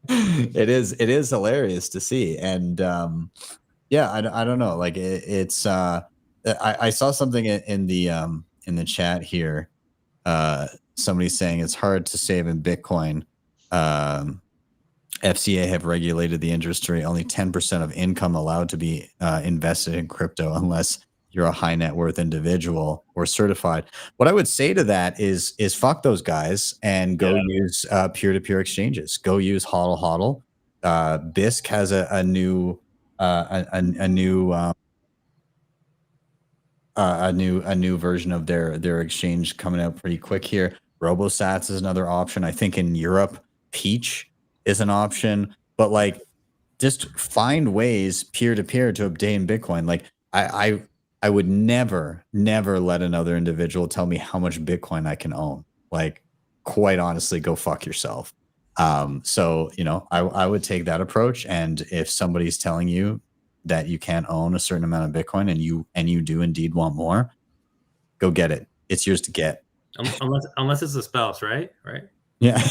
It is hilarious to see. And I don't know. Like, it's I saw something in the chat here. Somebody's saying it's hard to save in Bitcoin. FCA have regulated the industry. Only 10% of income allowed to be invested in crypto unless you're a high net worth individual or certified. What I would say to that is fuck those guys and go use peer-to-peer exchanges. Go use HodlHodl. BISC has a new version of their exchange coming out pretty quick here. RoboSats is another option. I think in Europe, Peach is an option. But, like, just find ways peer-to-peer to obtain Bitcoin. Like, I would never let another individual tell me how much Bitcoin I can own. Like, quite honestly, go fuck yourself. So, I would take that approach. And if somebody's telling you that you can't own a certain amount of Bitcoin and you do indeed want more, go get it. It's yours to get. Unless it's a spouse, right? Yeah.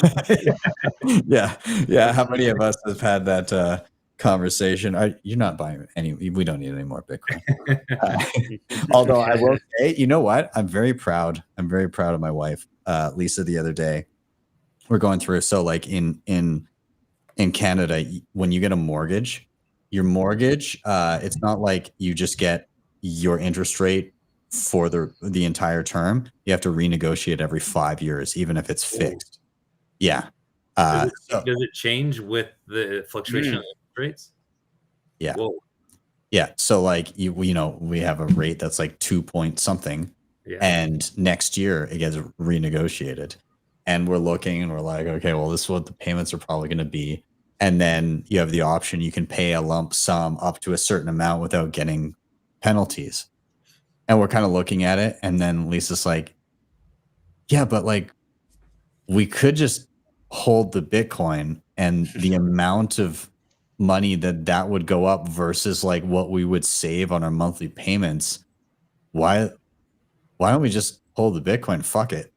Yeah. How many of us have had that conversation? You're not buying any. We don't need any more Bitcoin. Although I will say, you know what? I'm very proud. I'm very proud of my wife, Lisa. The other day, we're going through. So, like, in Canada, when you get a mortgage, your mortgage, it's not like you just get your interest rate for the entire term. You have to renegotiate every 5 years, even if it's fixed. Yeah. Does it change with the fluctuation of interest rates? Yeah. Whoa. Yeah. So, like, we have a rate that's like 2 point something, and next year it gets renegotiated, and we're looking and we're like, okay, well, this is what the payments are probably going to be. And then you have the option, you can pay a lump sum up to a certain amount without getting penalties. And we're kind of looking at it. And then Lisa's like, yeah, but, like, we could just hold the Bitcoin, and the amount of money that would go up versus, like, what we would save on our monthly payments. Why don't we just hold the Bitcoin? Fuck it.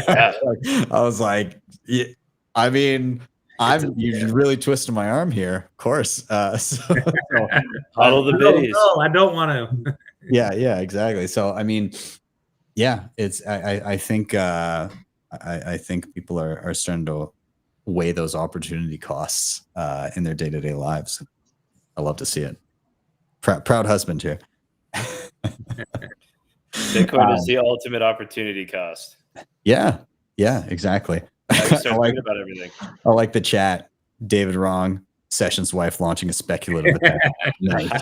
I was like, yeah, I mean, you really twisted my arm here, of course. Hodl the biddies. No, I don't want to. Yeah, exactly. So, I mean, yeah, it's I think I think people are starting to weigh those opportunity costs in their day-to-day lives. I love to see it. Proud husband here. Bitcoin is the ultimate opportunity cost. Yeah, exactly. Thinking about everything. I like the chat. David Wrong, Sessions' wife launching a speculative attack. Nice.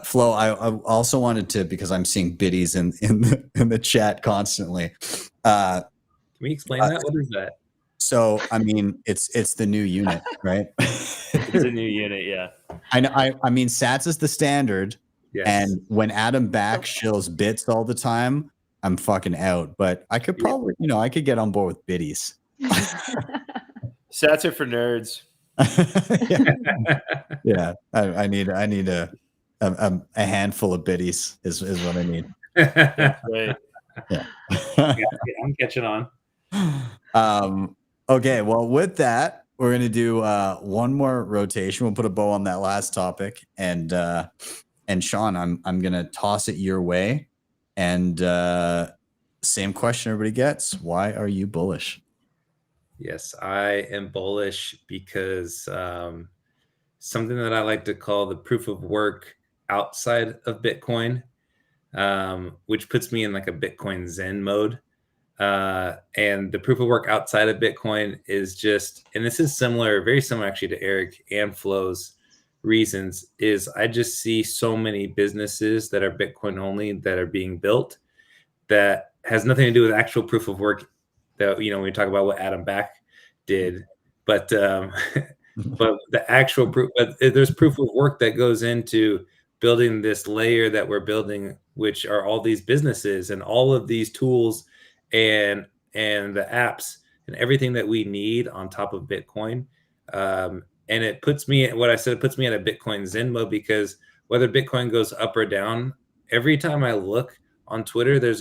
Flo, I also wanted to, because I'm seeing biddies in the chat constantly. Can we explain that? What is that? So, I mean, it's the new unit, right? It's a new unit, yeah. I mean, Sats is the standard, yes. And when Adam back shills bits all the time, I'm fucking out. But I could probably, I could get on board with biddies. Sats are for nerds. Yeah. I need a handful of biddies is what I need. Right. Yeah. I'm catching on. Okay, well, with that, we're gonna do one more rotation. We'll put a bow on that last topic, and Sean, I'm gonna toss it your way, and same question everybody gets: why are you bullish? Yes, I am bullish because something that I like to call the proof of work outside of Bitcoin, which puts me in like a Bitcoin Zen mode. And the proof of work outside of Bitcoin is just, and this is similar, very similar actually to Eric and Flo's reasons, is I just see so many businesses that are Bitcoin only that are being built that has nothing to do with actual proof of work that, you know, when we talk about what Adam Back did, but but the actual proof, but there's proof of work that goes into building this layer that we're building, which are all these businesses and all of these tools and the apps and everything that we need on top of Bitcoin. And it puts me at what I said, it puts me in a Bitcoin Zen mode, because whether Bitcoin goes up or down, every time I look on Twitter, there's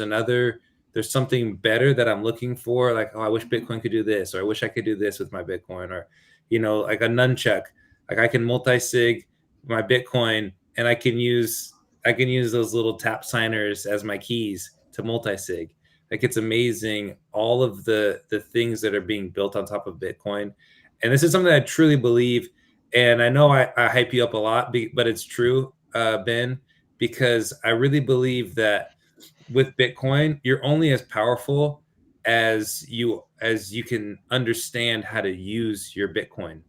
something better that I'm looking for. Like, oh, I wish Bitcoin could do this, or I wish I could do this with my Bitcoin, or, you know, like a nunchuck, like I can multi-sig my Bitcoin and I can use those little tap signers as my keys to multi-sig. Like, it's amazing, all of the things that are being built on top of Bitcoin. And this is something I truly believe. And I know I hype you up a lot, but it's true, Ben, because I really believe that with Bitcoin, you're only as powerful as you can understand how to use your Bitcoin.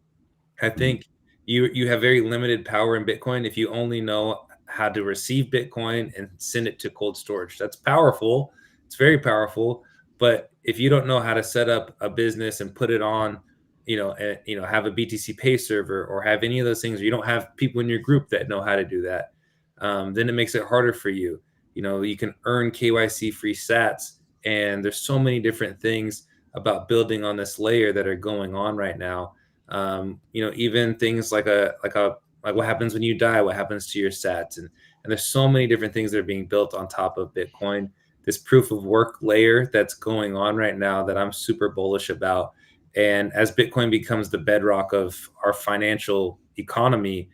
I think you have very limited power in Bitcoin if you only know how to receive Bitcoin and send it to cold storage. That's powerful. It's very powerful. But if you don't know how to set up a business and put it on, have a BTC Pay server or have any of those things, or you don't have people in your group that know how to do that, then it makes it harder for you. You know, you can earn KYC free sats, and there's so many different things about building on this layer that are going on right now. Even things like what happens when you die, what happens to your sats, and there's so many different things that are being built on top of Bitcoin. This proof of work layer that's going on right now that I'm super bullish about. And as Bitcoin becomes the bedrock of our financial economy,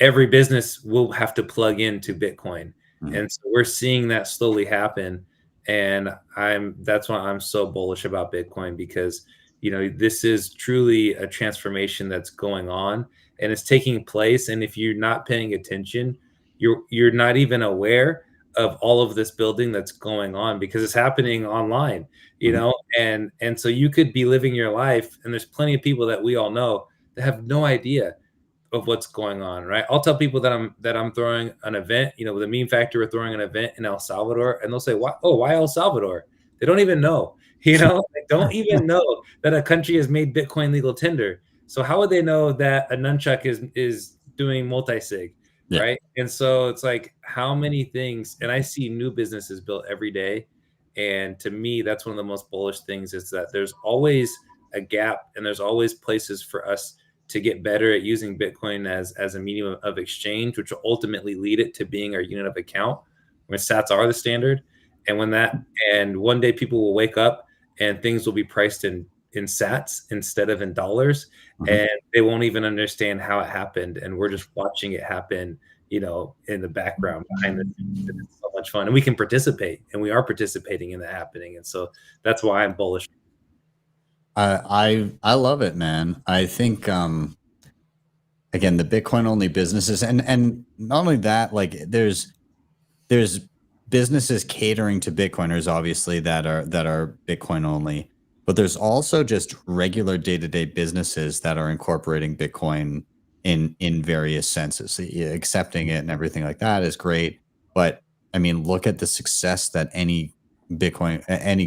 every business will have to plug into Bitcoin. And so we're seeing that slowly happen. And that's why I'm so bullish about Bitcoin, because, this is truly a transformation that's going on and it's taking place. And if you're not paying attention, you're not even aware of all of this building that's going on, because it's happening online, and so you could be living your life, and there's plenty of people that we all know that have no idea of what's going on, right? I'll tell people that I'm throwing an event, with the Meme Factory, we're throwing an event in El Salvador, and they'll say, "Why? Oh, why El Salvador?" They don't even know, they don't even know that a country has made Bitcoin legal tender. So how would they know that a nunchuck is doing multi-sig, right? And so it's like, how many things, and I see new businesses built every day. And to me, that's one of the most bullish things, is that there's always a gap, and there's always places for us to get better at using Bitcoin as a medium of exchange, which will ultimately lead it to being our unit of account, when sats are the standard. And one day people will wake up and things will be priced in sats instead of in dollars, and they won't even understand how it happened. And we're just watching it happen, in the background behind the scenes. It's so much fun, and we can participate, and we are participating in that happening. And so that's why I'm bullish. I love it, man. I think again, the Bitcoin only businesses, and not only that, like there's businesses catering to Bitcoiners, obviously, that are Bitcoin only, but there's also just regular day-to-day businesses that are incorporating Bitcoin in various senses. Accepting it and everything like that is great, but I mean, look at the success that any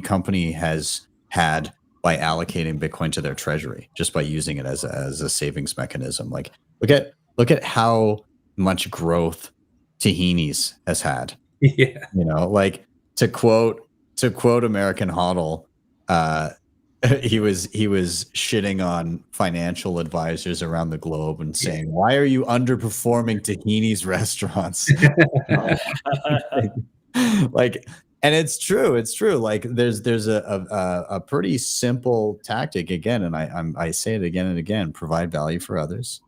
company has had by allocating Bitcoin to their treasury, just by using it as a savings mechanism. Like, look at how much growth Tahini's has had. Yeah. Like, to quote American HodlHodl, he was shitting on financial advisors around the globe and saying, "Why are you underperforming Tahini's restaurants?" Like, and it's true. Like, there's a pretty simple tactic, again, and I say it again and again: provide value for others,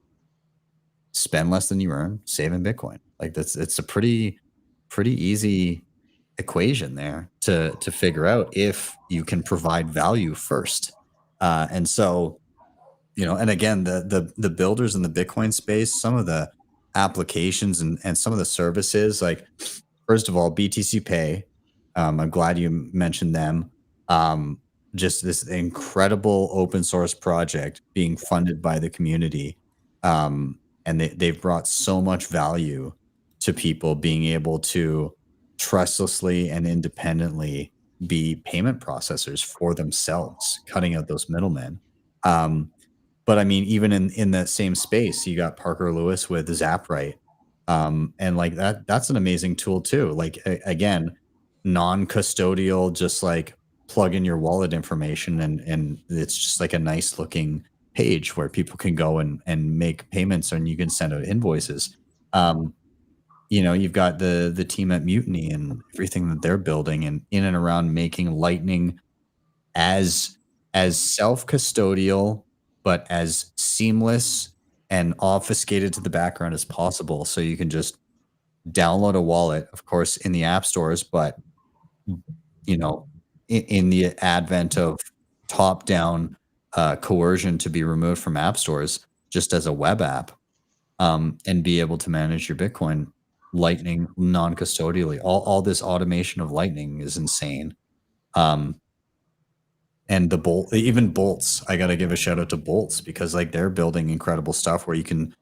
spend less than you earn, save in Bitcoin. Like, it's a pretty easy equation there to figure out if you can provide value first. And so you know, and again, the builders in the Bitcoin space, some of the applications and some of the services, like first of all, BTC Pay. I'm glad you mentioned them. Just this incredible open source project being funded by the community. And they've brought so much value to people being able to trustlessly and independently be payment processors for themselves, cutting out those middlemen. But I mean, even in that same space, you got Parker Lewis with ZapRight. And like that's an amazing tool too. Like again, non-custodial, just like plug in your wallet information and it's just like a nice looking page where people can go and make payments and you can send out invoices. You know, you've got the team at Mutiny and everything that they're building and in and around making Lightning as self-custodial, but as seamless and obfuscated to the background as possible. So you can just download a wallet, of course, in the app stores, but you know, in the advent of top-down coercion to be removed from app stores, just as a web app, and be able to manage your Bitcoin Lightning non-custodially. All this automation of Lightning is insane. And the Bolt, even Bolts, I got to give a shout out to Bolts because like they're building incredible stuff where you can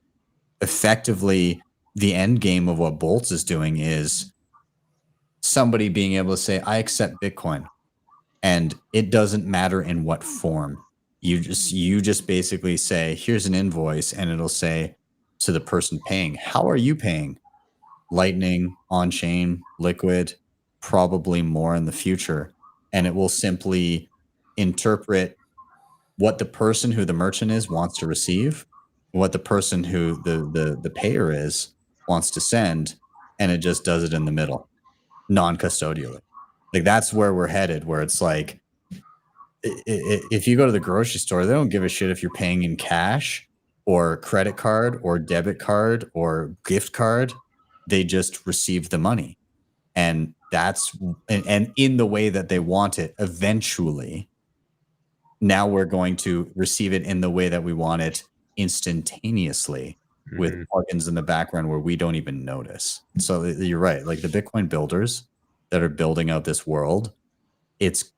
effectively, the end game of what Bolts is doing is somebody being able to say, I accept Bitcoin, and it doesn't matter in what form. You just basically say, here's an invoice, and it'll say to the person paying, how are you paying? Lightning, on-chain, Liquid, probably more in the future. And it will simply interpret what the person who the merchant is wants to receive, what the person who the payer is wants to send, and it just does it in the middle, non-custodially. Like that's where we're headed, where it's like if you go to the grocery store, they don't give a shit if you're paying in cash or credit card or debit card or gift card. They just receive the money, and that's and in the way that they want it. Eventually, now we're going to receive it in the way that we want it instantaneously with plugins in the background where we don't even notice. So you're right. Like the Bitcoin builders that are building out this world, it's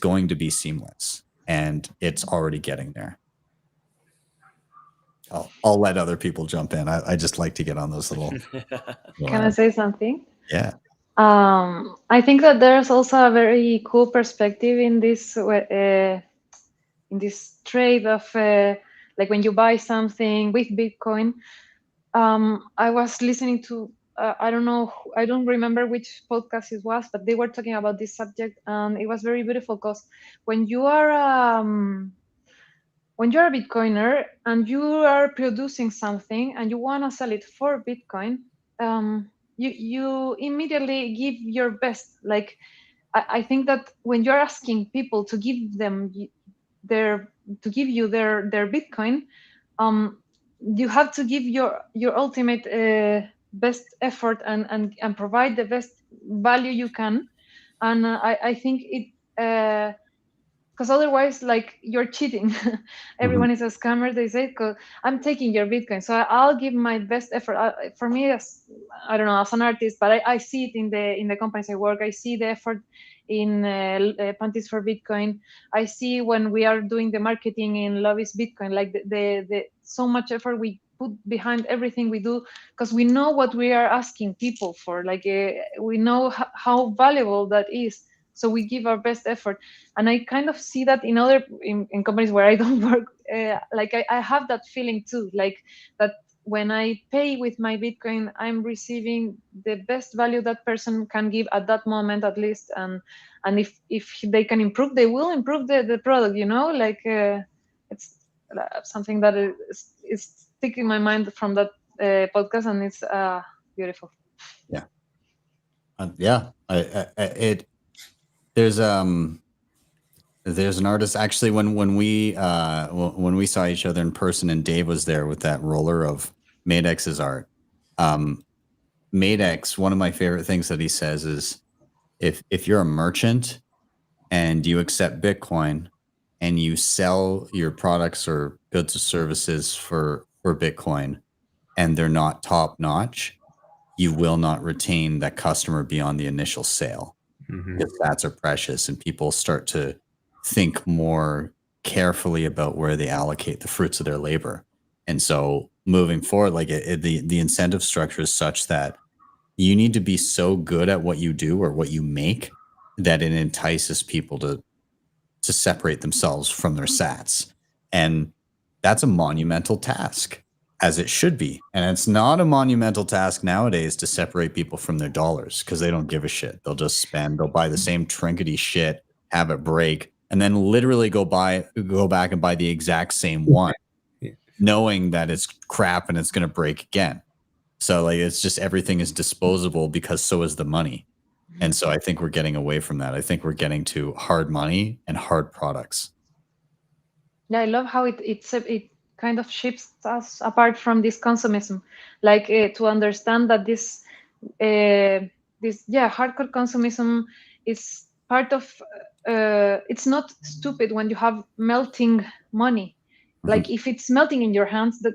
going to be seamless, and it's already getting there. I'll let other people jump in. I just like to get on those little. Can I say something? Yeah. I think that there's also a very cool perspective in this trade of like when you buy something with Bitcoin. I was listening to I don't remember which podcast it was, but they were talking about this subject, and it was very beautiful because when you are a Bitcoiner and you are producing something and you want to sell it for Bitcoin, you immediately give your best. Like I think that when you're asking people to give them their Bitcoin, you have to give your ultimate best effort and provide the best value you can. And I think it because otherwise, like, you're cheating. Everyone is a scammer, they say, because I'm taking your Bitcoin, so I'll give my best effort. For me, as I don't know, as an artist, but I see it in the companies I work. I see the effort in Panties for Bitcoin. I see when we are doing the marketing in Lobby's Bitcoin, like the so much effort we put behind everything we do, because we know what we are asking people for. Like we know how valuable that is. So we give our best effort. And I kind of see that in in companies where I don't work. Like I have that feeling too, like that when I pay with my Bitcoin, I'm receiving the best value that person can give at that moment, at least. And if they can improve, they will improve the product, you know, like it's something that is sticking in my mind from that podcast, and it's beautiful. Yeah. Yeah. There's an artist actually when we saw each other in person and Dave was there with that roller of Madex's art. Madex, one of my favorite things that he says is if you're a merchant and you accept Bitcoin and you sell your products or goods or services for Bitcoin and they're not top notch, you will not retain that customer beyond the initial sale. Because sats are precious and people start to think more carefully about where they allocate the fruits of their labor. And so moving forward, like the incentive structure is such that you need to be so good at what you do or what you make that it entices people to separate themselves from their sats. And that's a monumental task, as it should be. And it's not a monumental task nowadays to separate people from their dollars because they don't give a shit. They'll just spend, they'll buy the same trinkety shit, have it break, and then literally go back and buy the exact same one, knowing that it's crap and it's going to break again. So like, it's just everything is disposable because so is the money. And so I think we're getting away from that. I think we're getting to hard money and hard products. Yeah, I love how it kind of shifts us apart from this consumism, like to understand that this hardcore consumism is part of. It's not stupid when you have melting money. Like if it's melting in your hands, that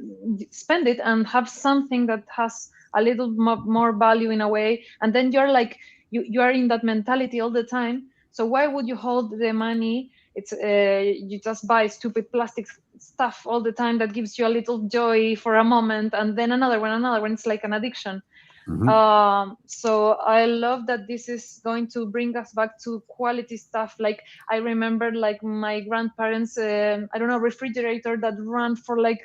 spend it and have something that has a little more value in a way, and then you're like you are in that mentality all the time. So why would you hold the money? It's you just buy stupid plastic stuff all the time that gives you a little joy for a moment, and then another one. It's like an addiction. So I love that this is going to bring us back to quality stuff. Like I remember, like my grandparents, I don't know, refrigerator that ran for like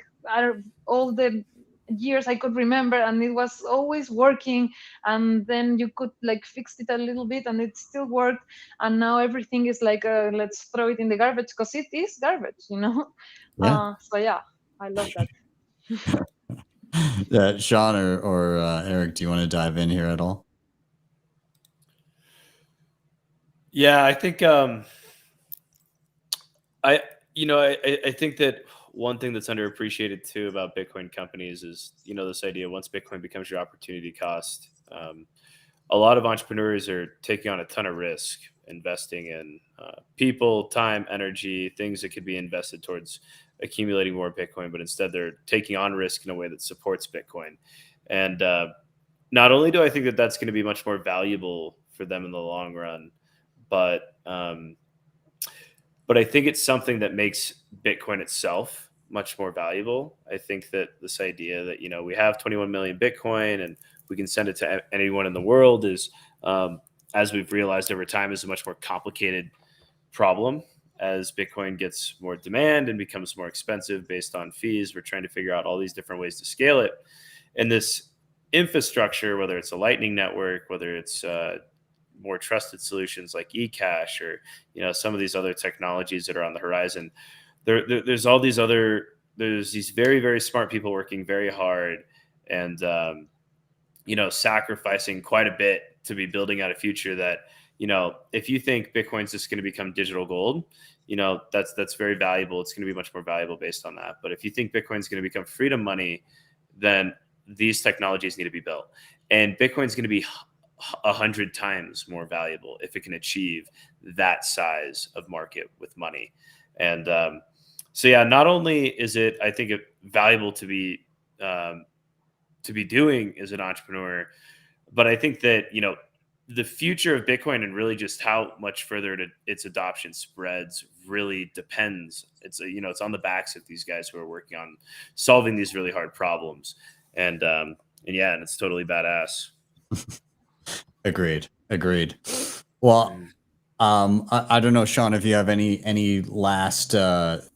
all the years I could remember, and it was always working, and then you could like fix it a little bit and it still worked, and now everything is like let's throw it in the garbage because it is garbage, you know. So yeah, I love that. Sean or Eric, do you want to dive in here at all? Yeah, I think I think that one thing that's underappreciated too about Bitcoin companies is, this idea once Bitcoin becomes your opportunity cost, a lot of entrepreneurs are taking on a ton of risk, investing in people, time, energy, things that could be invested towards accumulating more Bitcoin, but instead they're taking on risk in a way that supports Bitcoin. And not only do I think that that's going to be much more valuable for them in the long run, but I think it's something that makes Bitcoin itself much more valuable. I think that this idea that, we have 21 million Bitcoin and we can send it to anyone in the world is, as we've realized over time, is a much more complicated problem. As Bitcoin gets more demand and becomes more expensive based on fees, we're trying to figure out all these different ways to scale it. And this infrastructure, whether it's a Lightning network, whether it's more trusted solutions like eCash or some of these other technologies that are on the horizon, there's these very, very smart people working very hard and sacrificing quite a bit to be building out a future that, if you think Bitcoin's just going to become digital gold, that's very valuable. It's going to be much more valuable based on that. But if you think Bitcoin's going to become freedom money, then these technologies need to be built, and Bitcoin's going to be 100 times more valuable if it can achieve that size of market with money. And so yeah, not only is it, I think, valuable to be doing as an entrepreneur, but I think that the future of Bitcoin and really just how much further its adoption spreads really depends. It's it's on the backs of these guys who are working on solving these really hard problems, and yeah, and it's totally badass. Agreed. Well, I don't know, Sean, if you have any last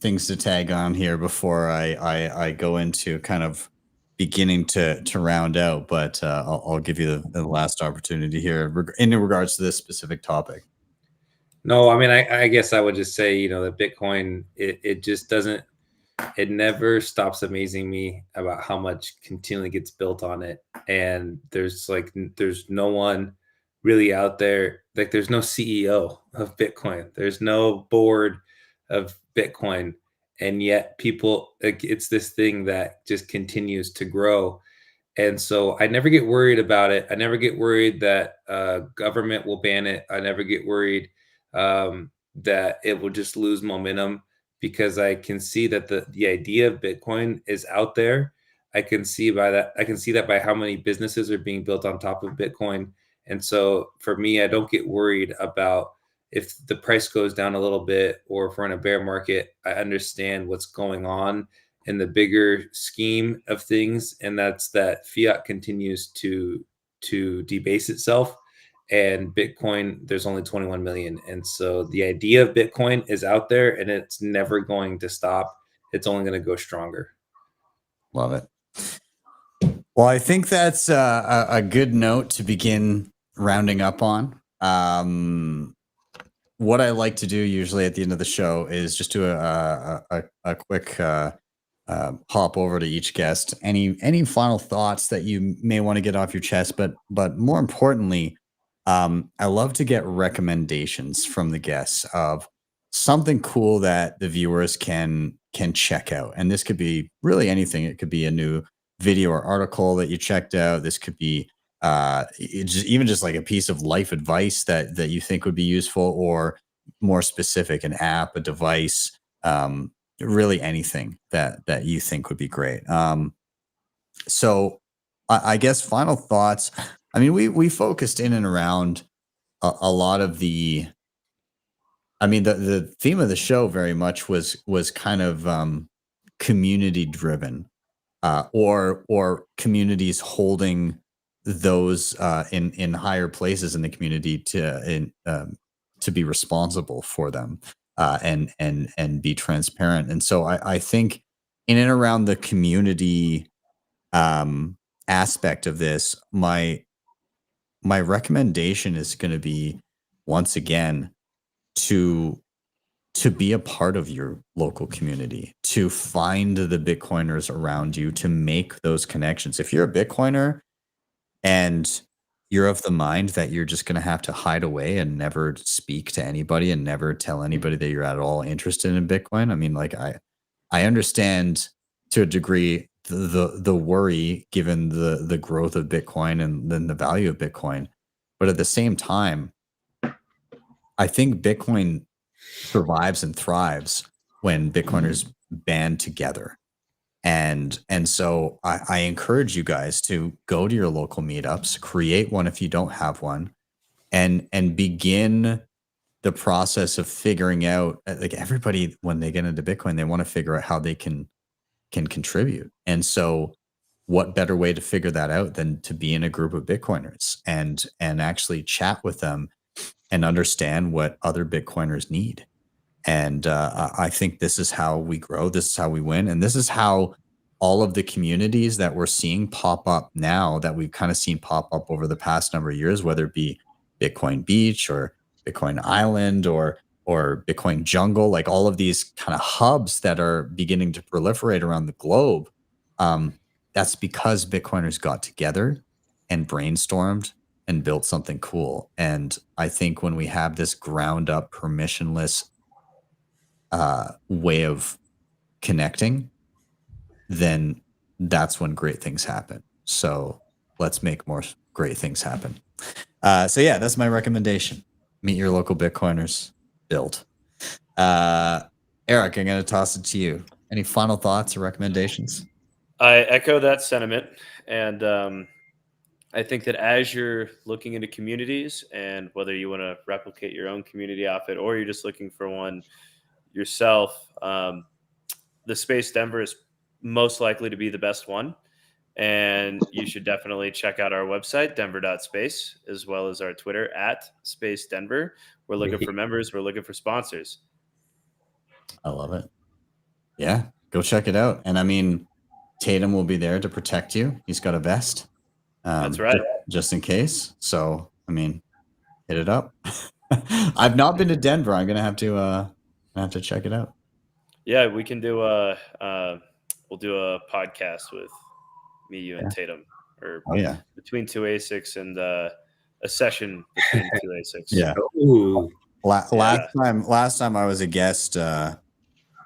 things to tag on here before I go into kind of beginning to round out, but I'll give you the last opportunity here in regards to this specific topic. No, I mean, I guess I would just say, that Bitcoin, it just doesn't, it never stops amazing me about how much continually gets built on it. And there's no one really out there. Like there's no CEO of Bitcoin. There's no board of Bitcoin. And yet people, like, it's this thing that just continues to grow. And so I never get worried about it. I never get worried that government will ban it. I never get worried that it will just lose momentum, because I can see that the idea of Bitcoin is out there. I can see that by how many businesses are being built on top of Bitcoin. And so for me, I don't get worried about if the price goes down a little bit or if we're in a bear market. I understand what's going on in the bigger scheme of things, and that's that fiat continues to debase itself, and Bitcoin, there's only 21 million. And so the idea of Bitcoin is out there, and it's never going to stop. It's only going to go stronger. Love it. Well, I think that's a good note to begin rounding up on. What I like to do usually at the end of the show is just do a quick hop over to each guest. Any final thoughts that you may want to get off your chest, but more importantly, I love to get recommendations from the guests of something cool that the viewers can check out. And this could be really anything. It could be a new video or article that you checked out. This could be even just like a piece of life advice that you think would be useful, or more specific, an app, a device, really anything that you think would be great. So I guess final thoughts. I mean, we focused in and around a lot of the, I mean, the theme of the show very much was kind of community driven, or communities holding those in higher places in the community to be responsible for them, and be transparent. And so I think in and around the community aspect of this, my recommendation is going to be, once again, to be a part of your local community, to find the Bitcoiners around you, to make those connections. If you're a Bitcoiner and you're of the mind that you're just going to have to hide away and never speak to anybody and never tell anybody that you're at all interested in Bitcoin, I mean, like, I understand to a degree the worry given the growth of Bitcoin and then the value of Bitcoin. But at the same time, I think Bitcoin survives and thrives when Bitcoiners band together. And so I encourage you guys to go to your local meetups, create one if you don't have one, and begin the process of figuring out, like, everybody, when they get into Bitcoin, they want to figure out how they can contribute. And so what better way to figure that out than to be in a group of Bitcoiners and actually chat with them and understand what other Bitcoiners need. And I think this is how we grow. This is how we win. And this is how all of the communities that we're seeing pop up now, that we've kind of seen pop up over the past number of years, whether it be Bitcoin Beach or Bitcoin Island or Bitcoin Jungle, like all of these kind of hubs that are beginning to proliferate around the globe. That's because Bitcoiners got together and brainstormed and built something cool. And I think when we have this ground up, permissionless way of connecting, then that's when great things happen. So let's make more great things happen. So yeah, that's my recommendation. Meet your local Bitcoiners, build. Eric, I'm going to toss it to you. Any final thoughts or recommendations? I echo that sentiment. And I think that as you're looking into communities, and whether you want to replicate your own community off it, or you're just looking for one yourself, the Space Denver is most likely to be the best one. And you should definitely check out our website, denver.space, as well as our Twitter @SpaceDenver. We're looking for members. We're looking for sponsors. I love it. Yeah, go check it out. And I mean, Tatum will be there to protect you. He's got a vest. That's right. Just in case. So, I mean, hit it up. I've not been to Denver. I'm gonna have to check it out. Yeah, we can do we'll do a podcast with me, you, and Tatum, or between two ASICs, and a session between two ASICs. Yeah. Ooh. Last time I was a guest,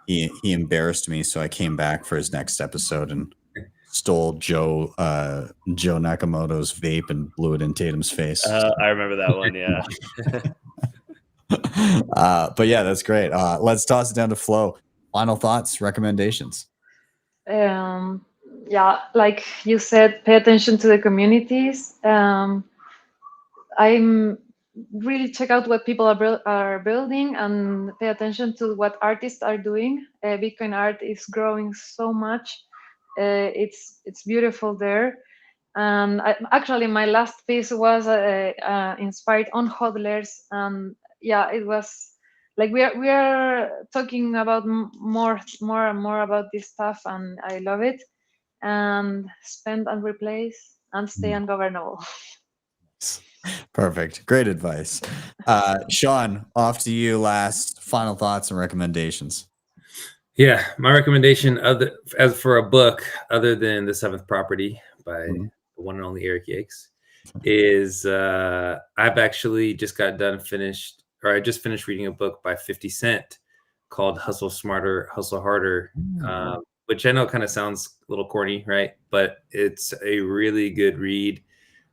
he embarrassed me, so I came back for his next episode and stole Joe Nakamoto's vape and blew it in Tatum's face. I remember that one. Yeah. But yeah, that's great. Let's toss it down to Flo. final thoughts, recommendations. Yeah, like you said, pay attention to the communities. I'm really check out what people are building and pay attention to what artists are doing. Bitcoin art is growing so much. It's beautiful there. And actually, my last piece was inspired on hodlers. And yeah, it was like we are talking about more and more about this stuff, and I love it. And spend and replace and stay ungovernable. Perfect. Great advice. Sean, off to you last. Final thoughts and recommendations. Yeah, my recommendation as for a book other than The Seventh Property by the one and only Eric Yakes is I've actually just finished reading a book by 50 Cent called Hustle Smarter, Hustle Harder, which I know kind of sounds a little corny, right? But it's a really good read,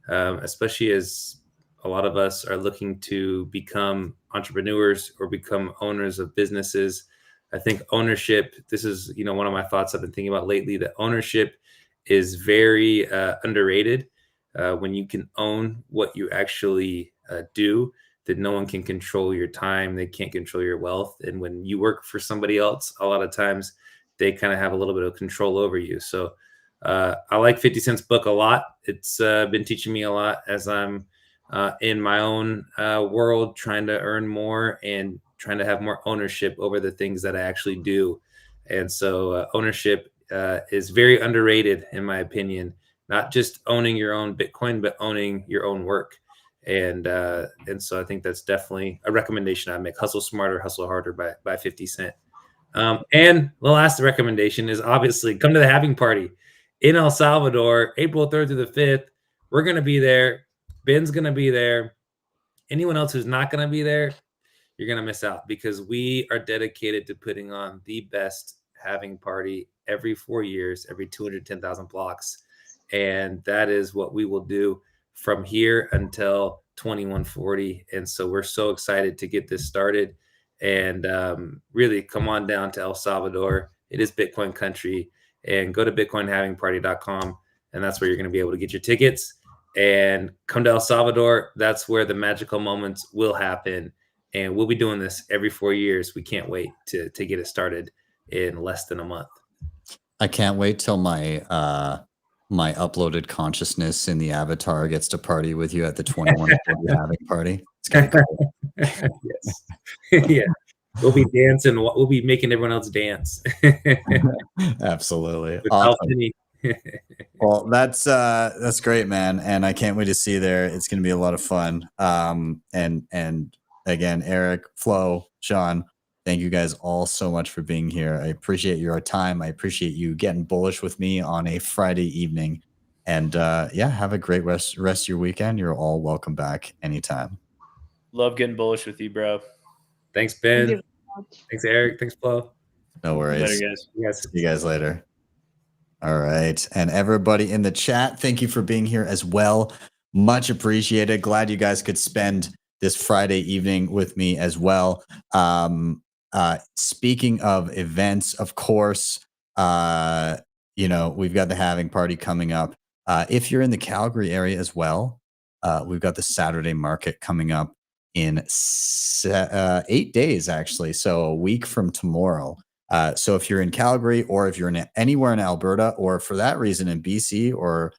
especially as a lot of us are looking to become entrepreneurs or become owners of businesses. I think ownership, this is, one of my thoughts I've been thinking about lately, that ownership is very underrated. When you can own what you actually do, that no one can control your time, they can't control your wealth. And when you work for somebody else, a lot of times they kind of have a little bit of control over you. So I like 50 Cent's book a lot. It's been teaching me a lot as I'm in my own world, trying to earn more and trying to have more ownership over the things that I actually do. And so ownership is very underrated, in my opinion, not just owning your own Bitcoin, but owning your own work. And so I think that's definitely a recommendation I make. Hustle Smarter, Hustle Harder by 50 Cent. And the last recommendation is obviously come to the Having Party in El Salvador, April 3rd through the 5th. We're going to be there. Ben's going to be there. Anyone else who's not going to be there, you're going to miss out, because we are dedicated to putting on the best having party every 4 years, every 210,000 blocks. And that is what we will do from here until 2140. And so we're so excited to get this started. And really come on down to El Salvador. It is Bitcoin country. And go to bitcoinhavingparty.com. And that's where you're going to be able to get your tickets. And come to El Salvador. That's where the magical moments will happen. And we'll be doing this every 4 years. We can't wait to get it started in less than a month. I can't wait till my my uploaded consciousness in the avatar gets to party with you at the 2140 Having Party. It's gonna be cool. Yes. Yeah. We'll be dancing. We'll be making everyone else dance. Absolutely. Awesome. Well, that's great, man. And I can't wait to see you there. It's going to be a lot of fun. And again, Eric, Flo, Sean, thank you guys all so much for being here. I appreciate your time. I appreciate you getting bullish with me on a Friday evening. And yeah, have a great rest of your weekend. You're all welcome back anytime. Love getting bullish with you, bro. Thanks, Ben. Thanks, Eric. Thanks, Flo. No worries. Later, guys. Yes. See you guys later. All right. And everybody in the chat, thank you for being here as well. Much appreciated. Glad you guys could spend this Friday evening with me as well. Speaking of events, of course, we've got the Having Party coming up. If you're in the Calgary area as well, we've got the Saturday market coming up in 8 days, actually. So a week from tomorrow. So if you're in Calgary, or if you're anywhere in Alberta, or for that reason in BC or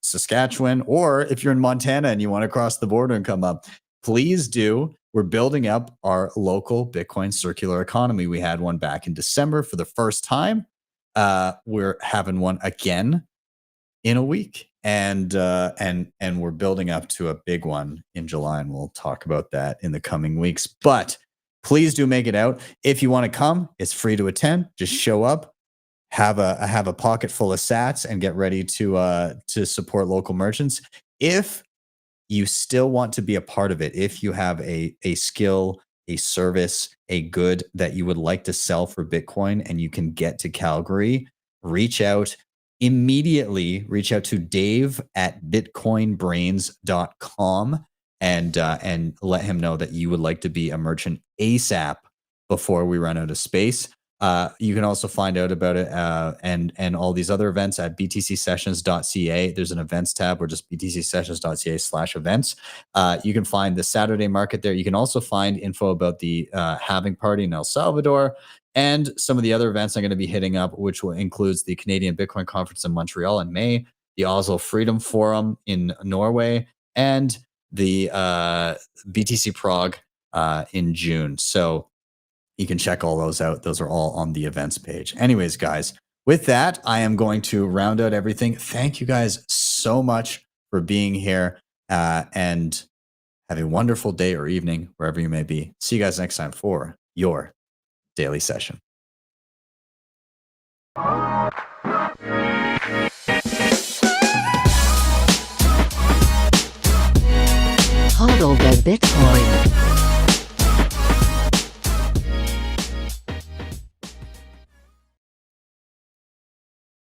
Saskatchewan, or if you're in Montana and you want to cross the border and come up, please do. We're building up our local Bitcoin circular economy. We had one back in December for the first time. We're having one again in a week, and we're building up to a big one in July, and we'll talk about that in the coming weeks. But please do make it out. If you want to come, it's free to attend. Just show up, have a pocket full of sats, and get ready to support local merchants. If you still want to be a part of it, if you have a skill, a service, a good that you would like to sell for Bitcoin, and you can get to Calgary, reach out immediately. Reach out to dave@bitcoinbrains.com. And let him know that you would like to be a merchant ASAP before we run out of space. You can also find out about it and all these other events at btcsessions.ca. There's an events tab or just btcsessions.ca/events. You can find the Saturday market there. You can also find info about the halving party in El Salvador and some of the other events I'm going to be hitting up, which will includes the Canadian Bitcoin Conference in Montreal in May, the Oslo Freedom Forum in Norway, and the BTC Prague in June. So you can check all those out. Those are all on the events page. Anyways, guys, with that, I am going to round out everything. Thank you guys so much for being here and have a wonderful day or evening, wherever you may be. See you guys next time for your daily session. HODL the Bitcoin.